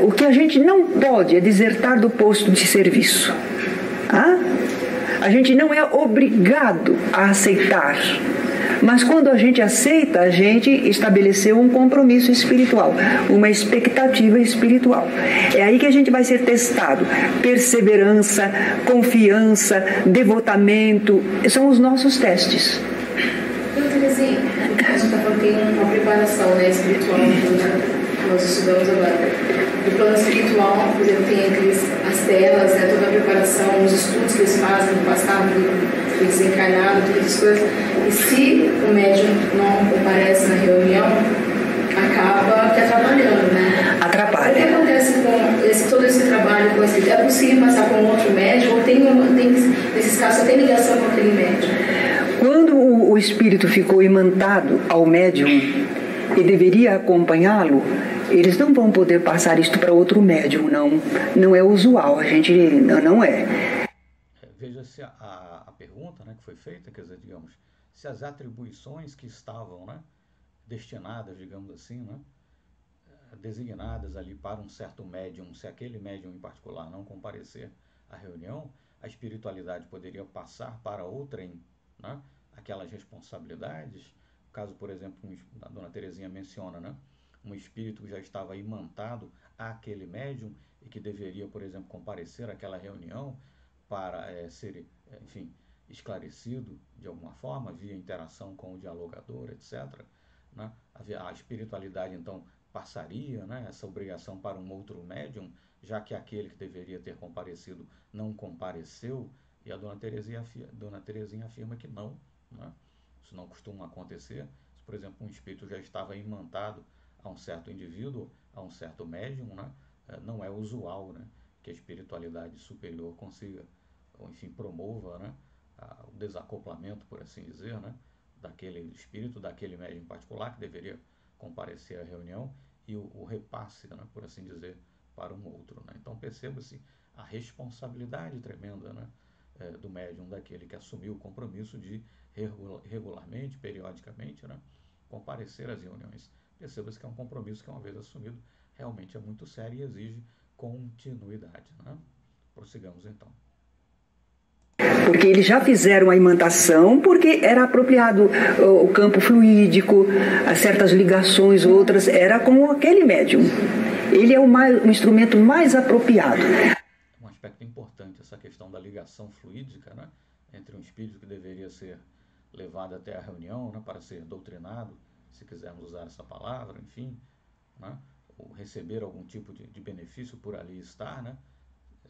S2: O que a gente não pode é desertar do posto de serviço. A gente não é obrigado a aceitar. Mas quando a gente aceita, a gente estabeleceu um compromisso espiritual, uma expectativa espiritual. É aí que a gente vai ser testado. Perseverança, confiança, devotamento, são os nossos testes.
S3: Assim, a gente está falando que tem uma preparação, né, espiritual, que nós estudamos agora. No plano espiritual, por exemplo, tem as telas, né, toda a preparação, os estudos que eles fazem no passado, do desencarnado, todas as coisas. E se o médium não comparece na reunião, acaba atrapalhando, né?
S2: Atrapalha.
S3: O que acontece com todo esse trabalho com esse? É possível passar com outro médium ou nesses casos, só tem ligação com aquele médium?
S2: Quando o espírito ficou imantado ao médium e deveria acompanhá-lo, eles não vão poder passar isto para outro médium, não. Não é usual, a gente não é.
S1: Veja-se a pergunta, né, que foi feita, quer dizer, digamos, se as atribuições que estavam, né, destinadas, digamos assim, né, designadas ali para um certo médium, se aquele médium em particular não comparecer à reunião, a espiritualidade poderia passar para outrem, né, aquelas responsabilidades. Caso, por exemplo, a Dona Terezinha menciona, né, um espírito que já estava imantado àquele médium e que deveria, por exemplo, comparecer àquela reunião para ser, enfim, esclarecido de alguma forma, via interação com o dialogador, etc., né? A espiritualidade, então, passaria, né, essa obrigação para um outro médium, já que aquele que deveria ter comparecido não compareceu, e a Dona Terezinha afirma que não, né? Isso não costuma acontecer. Se, por exemplo, um espírito já estava imantado a um certo indivíduo, a um certo médium, né, não é usual, né, que a espiritualidade superior consiga, ou enfim, promova, né, o desacoplamento, por assim dizer, né, daquele espírito, daquele médium em particular, que deveria comparecer à reunião, e o repasse, né, por assim dizer, para um outro. Né. Então perceba-se a responsabilidade tremenda, né, do médium, daquele que assumiu o compromisso de regularmente, periodicamente, né, comparecer às reuniões. Perceba-se que é um compromisso que, uma vez assumido, realmente é muito sério e exige continuidade. Né? Prossigamos então.
S2: Porque eles já fizeram a imantação, porque era apropriado o campo fluídico, certas ligações, outras, era com aquele médium. Ele é o instrumento mais apropriado.
S1: Um aspecto importante, essa questão da ligação fluídica, né, entre um espírito que deveria ser levado até a reunião, né, para ser doutrinado, se quisermos usar essa palavra, enfim, né, ou receber algum tipo de benefício por ali estar, né,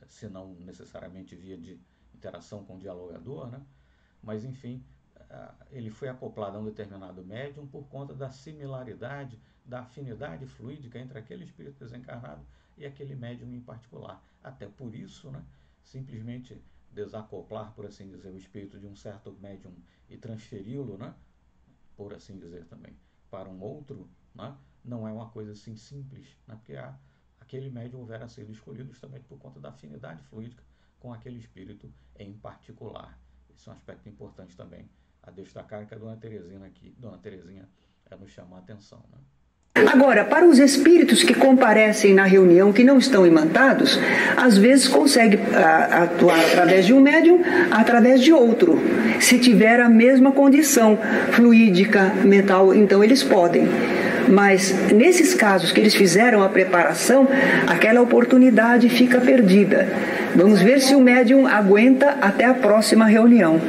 S1: se não necessariamente via de interação com o dialogador, né, mas enfim, ele foi acoplado a um determinado médium por conta da similaridade, da afinidade fluídica entre aquele espírito desencarnado e aquele médium em particular. Até por isso, né, simplesmente desacoplar, por assim dizer, o espírito de um certo médium e transferi-lo, né, por assim dizer também, para um outro, né, não é uma coisa assim simples, né, porque aquele médium houvera sido escolhido justamente por conta da afinidade fluídica com aquele espírito em particular. Esse é um aspecto importante também a destacar, que a Dona Terezinha nos chama a atenção. Né?
S2: Agora, para os espíritos que comparecem na reunião, que não estão imantados, às vezes consegue atuar através de um médium, através de outro. Se tiver a mesma condição fluídica, mental, então eles podem. Mas nesses casos que eles fizeram a preparação, aquela oportunidade fica perdida. Vamos ver se o médium aguenta até a próxima reunião.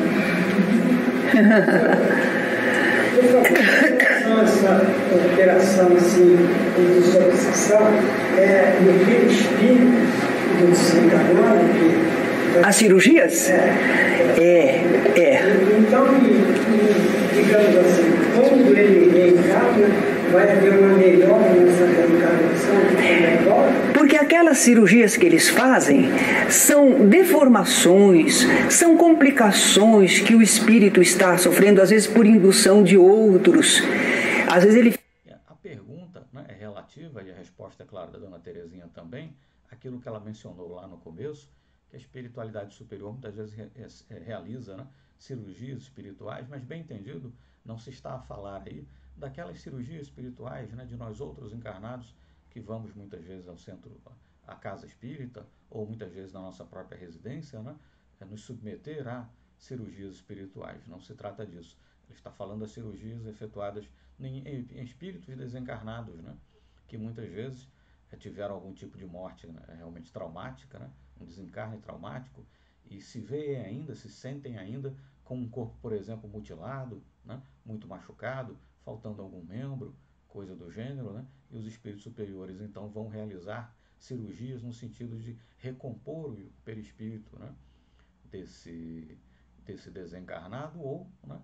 S5: Essa operação assim, de desobsessão no perispírito do desencarnado.
S2: As cirurgias?
S5: Então, digamos assim, quando ele reencarna, vai haver uma melhora nessa reencarnação?
S2: Porque aquelas cirurgias que eles fazem são deformações, são complicações que o espírito está sofrendo, às vezes por indução de outros. Às vezes ele...
S1: A pergunta, né, é relativa, e a resposta é clara da dona Terezinha também, aquilo que ela mencionou lá no começo, que a espiritualidade superior muitas vezes realiza, né, cirurgias espirituais, mas bem entendido, não se está a falar aí daquelas cirurgias espirituais, né, de nós outros encarnados que vamos muitas vezes ao centro, à casa espírita, ou muitas vezes na nossa própria residência, né, nos submeter a cirurgias espirituais. Não se trata disso. Ele está falando das cirurgias efetuadas em espíritos desencarnados, né, que muitas vezes tiveram algum tipo de morte, né, realmente traumática, né, um desencarne traumático, e se veem ainda, se sentem ainda com um corpo, por exemplo, mutilado, né, muito machucado, faltando algum membro, coisa do gênero, né, e os espíritos superiores então vão realizar cirurgias no sentido de recompor o perispírito, né, desse desencarnado, ou, né,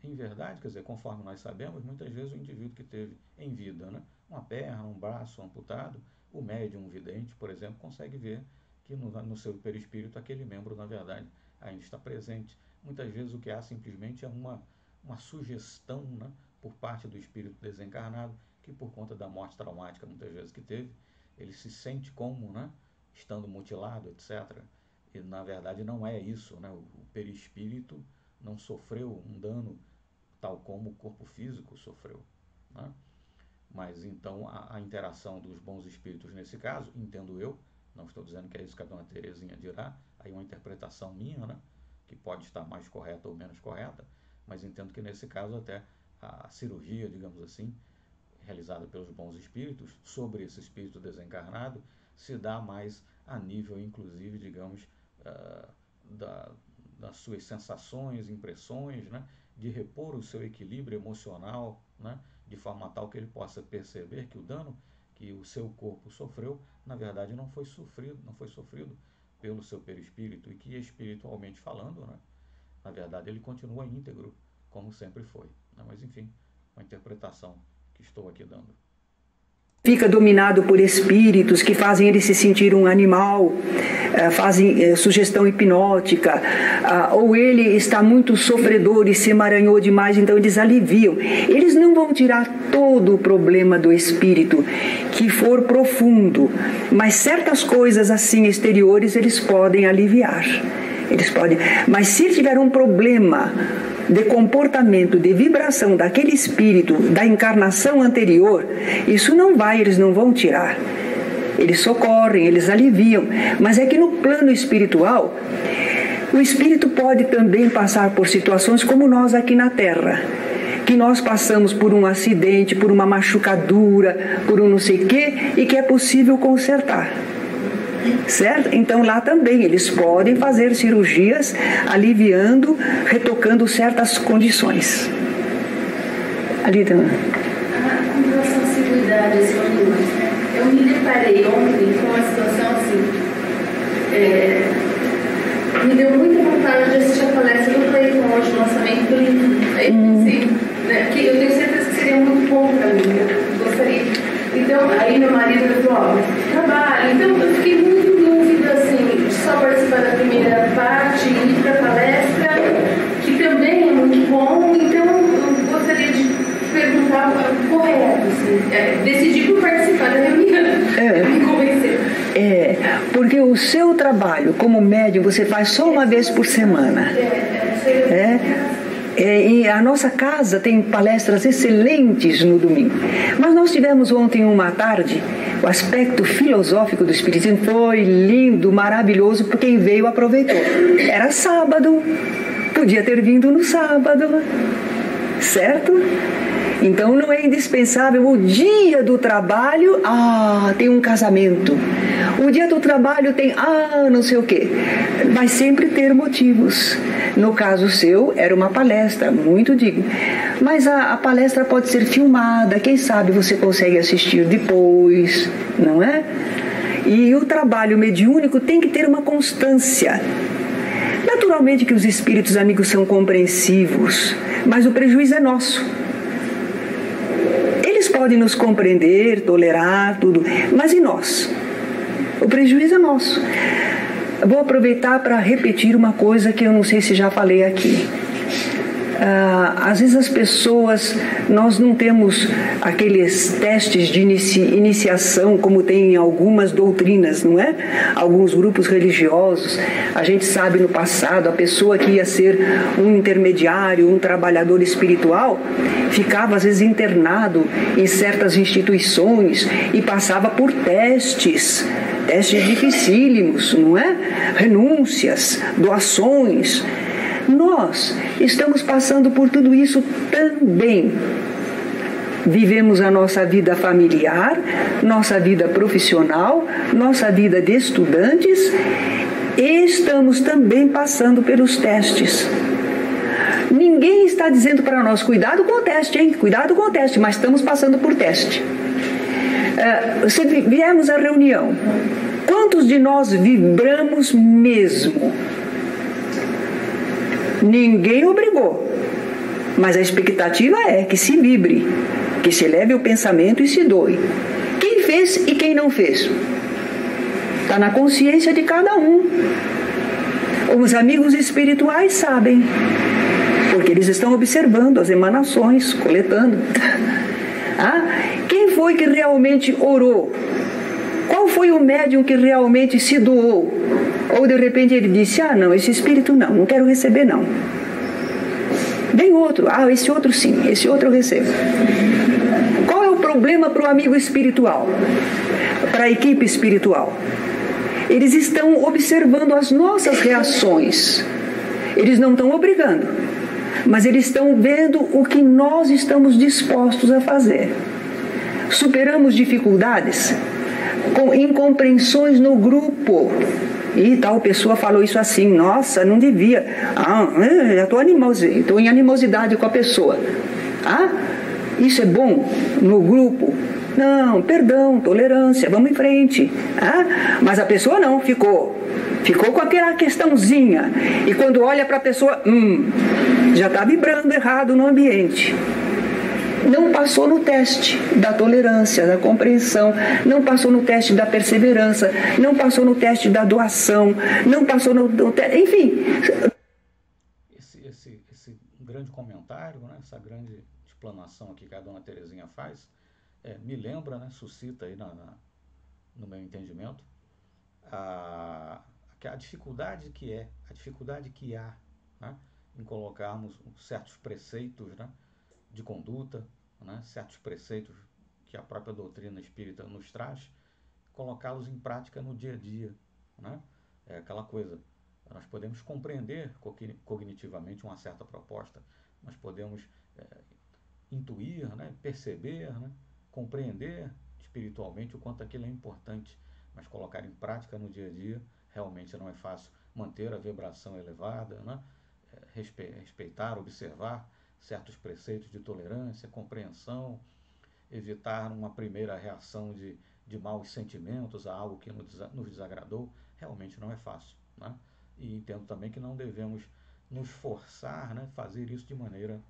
S1: em verdade, quer dizer, conforme nós sabemos, muitas vezes o indivíduo que teve em vida, né, uma perna, um braço amputado, o médium, vidente, por exemplo, consegue ver que no seu perispírito aquele membro, na verdade, ainda está presente. Muitas vezes o que há simplesmente é uma sugestão, né, por parte do espírito desencarnado, que por conta da morte traumática, muitas vezes que teve, ele se sente como, né, estando mutilado, etc. E na verdade não é isso, né? O perispírito não sofreu um dano tal como o corpo físico sofreu, né? Mas então a interação dos bons espíritos nesse caso, entendo eu, não estou dizendo que é isso que a dona Terezinha dirá, aí uma interpretação minha, né, que pode estar mais correta ou menos correta, mas entendo que nesse caso até a cirurgia, digamos assim, realizada pelos bons espíritos sobre esse espírito desencarnado se dá mais a nível, inclusive, digamos, das suas sensações, impressões, né, de repor o seu equilíbrio emocional, né, de forma tal que ele possa perceber que o dano que o seu corpo sofreu, na verdade, não foi sofrido pelo seu perispírito, e que espiritualmente falando, né, na verdade, ele continua íntegro, como sempre foi, né? Mas, enfim, uma interpretação que estou aqui dando.
S2: Fica dominado por espíritos que fazem ele se sentir um animal, fazem sugestão hipnótica, ou ele está muito sofredor e se emaranhou demais, então eles aliviam. Eles não vão tirar todo o problema do espírito, que for profundo, mas certas coisas assim exteriores eles podem aliviar. Eles podem, mas se tiver um problema de comportamento, de vibração daquele espírito, da encarnação anterior, isso não vai, eles não vão tirar. Eles socorrem, eles aliviam. Mas é que no plano espiritual, o espírito pode também passar por situações como nós aqui na Terra, que nós passamos por um acidente, por uma machucadura, por um não sei o quê, e que é possível consertar. Certo? Então lá também eles podem fazer cirurgias aliviando, retocando certas condições. Ali também.
S3: Com relação à seguridade, eu me deparei ontem com uma situação assim, me deu muita vontade de assistir a palestra do Cleiton hoje, no lançamento do livro. Aí pensei, né, que eu tenho certeza que seria muito bom para mim, eu gostaria. Então, aí meu marido falou, trabalho. Então, eu fiquei muito em dúvida, assim, de só participar da primeira parte e ir para a palestra, que também é muito bom. Então, eu gostaria de perguntar o correto, assim, decidi por participar da reunião, me convenceu.
S2: Porque o seu trabalho como médium você faz só uma vez por semana. E a nossa casa tem palestras excelentes no domingo. Mas nós tivemos ontem uma tarde, o aspecto filosófico do Espiritismo foi lindo, maravilhoso, porque quem veio aproveitou. Era sábado, podia ter vindo no sábado, certo? Então não é indispensável o dia do trabalho, tem um casamento. O dia do trabalho tem, não sei o quê. Vai sempre ter motivos. No caso seu, era uma palestra, muito digna. Mas a palestra pode ser filmada, quem sabe você consegue assistir depois, não é? E o trabalho mediúnico tem que ter uma constância. Naturalmente que os espíritos amigos são compreensivos, mas o prejuízo é nosso. Eles podem nos compreender, tolerar, tudo, mas e nós? O prejuízo é nosso. Vou aproveitar para repetir uma coisa que eu não sei se já falei aqui. Às vezes as pessoas, nós não temos aqueles testes de iniciação como tem em algumas doutrinas, não é? Alguns grupos religiosos. A gente sabe no passado, a pessoa que ia ser um intermediário, um trabalhador espiritual, ficava às vezes internado em certas instituições e passava por testes dificílimos, não é? Renúncias, doações. Nós estamos passando por tudo isso também. Vivemos a nossa vida familiar, nossa vida profissional, nossa vida de estudantes e estamos também passando pelos testes. Ninguém está dizendo para nós, cuidado com o teste, hein? Cuidado com o teste, mas estamos passando por teste. Se viemos à reunião, quantos de nós vibramos mesmo? Ninguém obrigou, mas a expectativa é que se vibre, que se eleve o pensamento e se doe. Quem fez e quem não fez? Está na consciência de cada um. Os amigos espirituais sabem, porque eles estão observando as emanações, coletando. Quem foi que realmente orou? Qual foi o médium que realmente se doou? Ou de repente ele disse, não, esse espírito não quero receber não. Vem outro, esse outro sim, esse outro eu recebo. Qual é o problema para o amigo espiritual? Para a equipe espiritual? Eles estão observando as nossas reações. Eles não estão obrigando, mas eles estão vendo o que nós estamos dispostos a fazer. Superamos dificuldades com incompreensões no grupo. E tal pessoa falou isso assim, nossa, não devia. Já estou em animosidade com a pessoa. Isso é bom no grupo? Não, perdão, tolerância, vamos em frente. Mas a pessoa não, ficou com aquela questãozinha. E quando olha para a pessoa, já está vibrando errado no ambiente. Não passou no teste da tolerância, da compreensão, não passou no teste da perseverança, não passou no teste da doação, não passou no teste, enfim.
S1: Esse grande comentário, né, essa grande explanação aqui que a dona Terezinha faz, me lembra, né, suscita aí no meu entendimento, a dificuldade que há, né, em colocarmos certos preceitos, né, de conduta, né, certos preceitos que a própria doutrina espírita nos traz, colocá-los em prática no dia a dia, né? É aquela coisa, nós podemos compreender cognitivamente uma certa proposta, nós podemos intuir, né, perceber, né, compreender espiritualmente o quanto aquilo é importante, mas colocar em prática no dia a dia realmente não é fácil. Manter a vibração elevada, né, respeitar, observar certos preceitos de tolerância, compreensão, evitar uma primeira reação de maus sentimentos a algo que nos desagradou, realmente não é fácil, né? E entendo também que não devemos nos forçar, né, fazer isso de maneira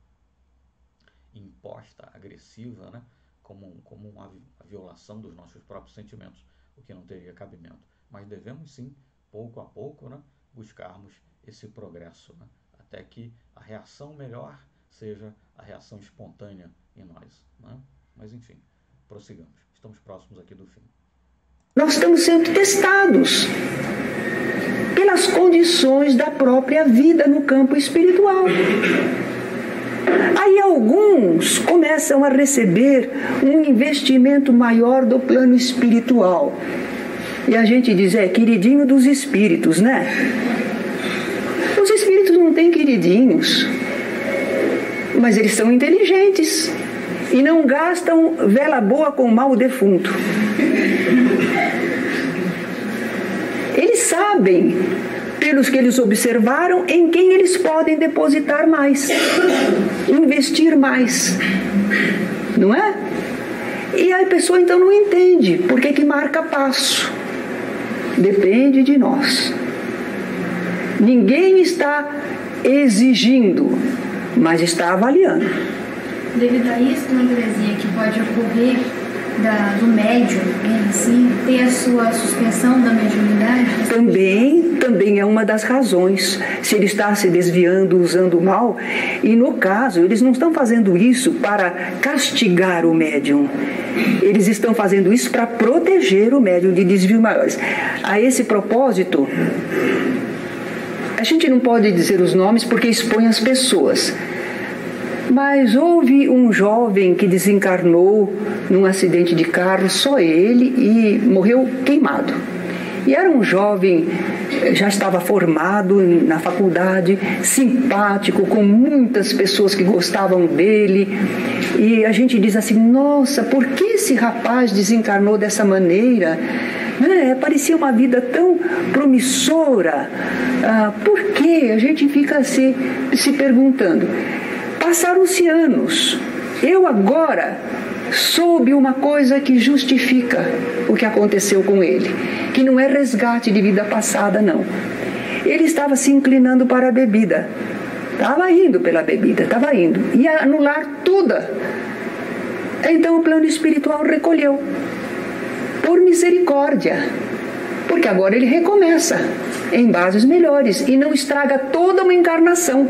S1: imposta, agressiva, né, como uma violação dos nossos próprios sentimentos, o que não teria cabimento. Mas devemos sim, pouco a pouco, né, buscarmos esse progresso, né, até que a reação melhor seja a reação espontânea em nós, né? Mas enfim, prossigamos. Estamos próximos aqui do fim.
S2: Nós estamos sendo testados pelas condições da própria vida no campo espiritual. Aí alguns começam a receber um investimento maior do plano espiritual. E a gente diz, queridinho dos espíritos, né? Os espíritos não têm queridinhos, mas eles são inteligentes e não gastam vela boa com mal defunto. Eles sabem, pelos que eles observaram, em quem eles podem depositar mais, investir mais, não é? E a pessoa então não entende por que marca passo. Depende de nós. Ninguém está exigindo, mas está avaliando.
S6: Devido a isso, dona Terezinha, que pode ocorrer do médium, assim, ter a sua suspensão da mediunidade?
S2: Também é uma das razões. Se ele está se desviando, usando mal, e no caso, eles não estão fazendo isso para castigar o médium. Eles estão fazendo isso para proteger o médium de desvios maiores. A esse propósito, a gente não pode dizer os nomes porque expõe as pessoas. Mas houve um jovem que desencarnou num acidente de carro, só ele, e morreu queimado. E era um jovem, já estava formado na faculdade, simpático, com muitas pessoas que gostavam dele. E a gente diz assim, nossa, por que esse rapaz desencarnou dessa maneira? Parecia uma vida tão promissora. Por quê? A gente fica se perguntando. Passaram-se anos. Eu agora soube uma coisa que justifica o que aconteceu com ele, que não é resgate de vida passada, não. Ele estava se inclinando para a bebida. Estava indo pela bebida, estava indo. Ia anular tudo. Então o plano espiritual recolheu. Por misericórdia. Porque agora ele recomeça em bases melhores e não estraga toda uma encarnação.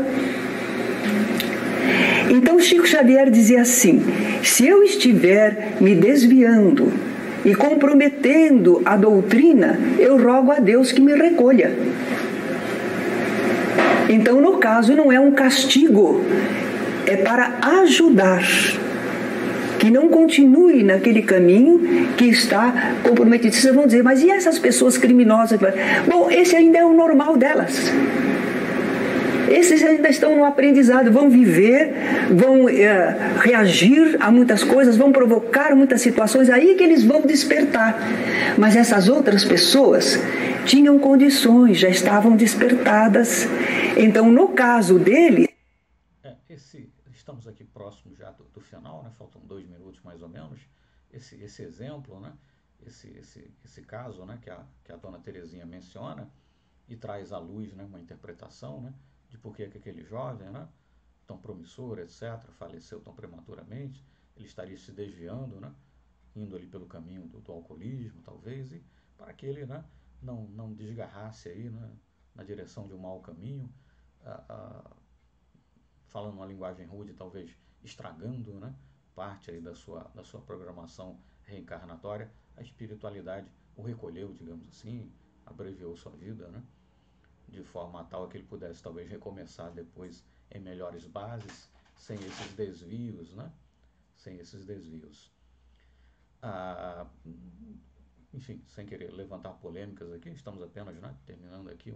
S2: Então Chico Xavier dizia assim, se eu estiver me desviando e comprometendo a doutrina, eu rogo a Deus que me recolha. Então, no caso, não é um castigo, é para ajudar, que não continue naquele caminho que está comprometido. Vocês vão dizer, mas e essas pessoas criminosas? Bom, esse ainda é o normal delas. Esses ainda estão no aprendizado, vão viver, vão reagir a muitas coisas, vão provocar muitas situações, aí que eles vão despertar. Mas essas outras pessoas tinham condições, já estavam despertadas. Então, no caso dele...
S1: Estamos aqui próximo já do final, né? Faltam 2 minutos mais ou menos. Esse exemplo, né? Esse caso, né? que a dona Terezinha menciona e traz à luz, né? Uma interpretação, né? De por que aquele jovem, né, tão promissor, etc., faleceu tão prematuramente. Ele estaria se desviando, né, indo ali pelo caminho do alcoolismo, talvez, e para que ele, né, não desgarrasse aí, né, na direção de um mau caminho, falando uma linguagem rude, talvez estragando, né, parte aí da sua programação reencarnatória. A espiritualidade o recolheu, digamos assim, abreviou sua vida, né, de forma tal que ele pudesse talvez recomeçar depois em melhores bases, sem esses desvios, né? Sem esses desvios. Enfim, sem querer levantar polêmicas aqui, estamos apenas, né, terminando aqui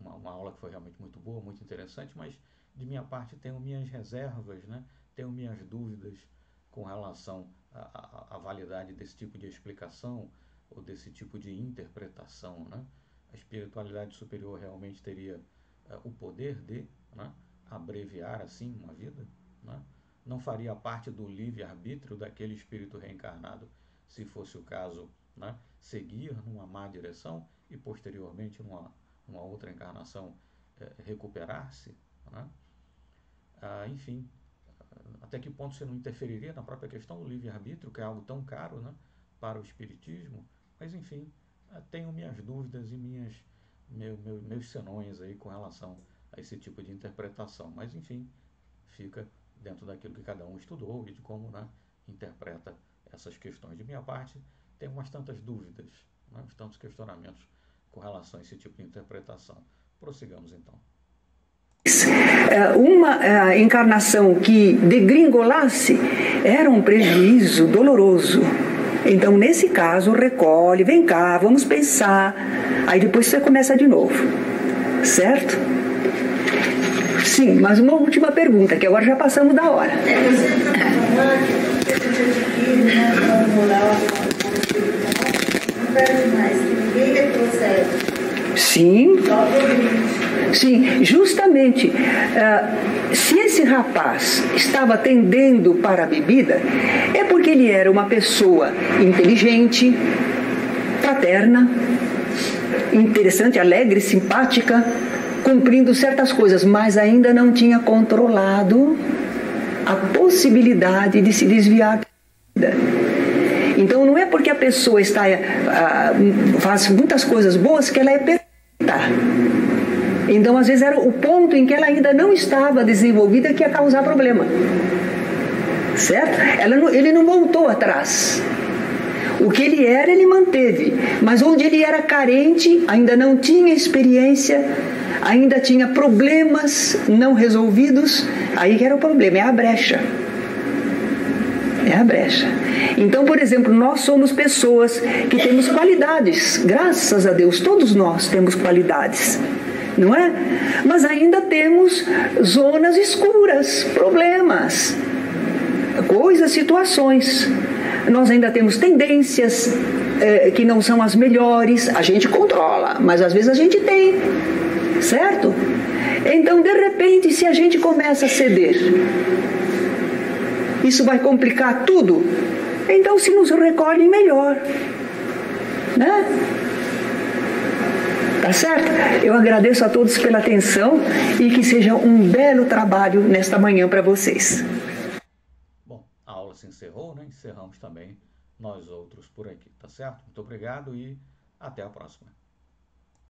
S1: uma aula que foi realmente muito boa, muito interessante, mas de minha parte tenho minhas reservas, né? Tenho minhas dúvidas com relação à validade desse tipo de explicação ou desse tipo de interpretação, né? A espiritualidade superior realmente teria o poder de, né, abreviar assim uma vida, né? Não faria parte do livre-arbítrio daquele espírito reencarnado, se fosse o caso, né, seguir numa má direção e posteriormente numa outra encarnação recuperar-se, né? Enfim, até que ponto você não interferiria na própria questão do livre-arbítrio, que é algo tão caro, né, para o espiritismo? Mas enfim, tenho minhas dúvidas e meus senões aí com relação a esse tipo de interpretação. Mas, enfim, fica dentro daquilo que cada um estudou e de como, né, interpreta essas questões. De minha parte, tenho umas tantas dúvidas, né, uns tantos questionamentos com relação a esse tipo de interpretação. Prossigamos, então.
S2: uma encarnação que degringolasse era um prejuízo doloroso. Então, nesse caso, recolhe, vem cá, vamos pensar. Aí depois você começa de novo. Certo? Sim, mas uma última pergunta, que agora já passamos da hora.
S7: Você está falando que a gente adquire, né, uma moral, não perde mais, que ninguém retrocede.
S2: Sim. Sim, justamente, se esse rapaz estava tendendo para a bebida, é porque ele era uma pessoa inteligente, fraterna, interessante, alegre, simpática, cumprindo certas coisas, mas ainda não tinha controlado a possibilidade de se desviar da vida. Então não é porque a pessoa faz muitas coisas boas que ela é perfeita. Então às vezes era o ponto em que ela ainda não estava desenvolvida que ia causar problema. Certo? Ele não voltou atrás. O que ele era, ele manteve. Mas onde ele era carente, ainda não tinha experiência, ainda tinha problemas não resolvidos, aí que era o problema, é a brecha. É a brecha. Então, por exemplo, nós somos pessoas que temos qualidades, graças a Deus, todos nós temos qualidades, não é? Mas ainda temos zonas escuras, problemas, coisas, situações. Nós ainda temos tendências que não são as melhores, a gente controla, mas às vezes a gente tem, certo? Então, de repente, se a gente começa a ceder, isso vai complicar tudo. Então, se nos recolhem, melhor, né? Tá certo? Eu agradeço a todos pela atenção e que seja um belo trabalho nesta manhã para vocês.
S1: Bom, a aula se encerrou, né? Encerramos também nós outros por aqui, tá certo? Muito obrigado e até a próxima.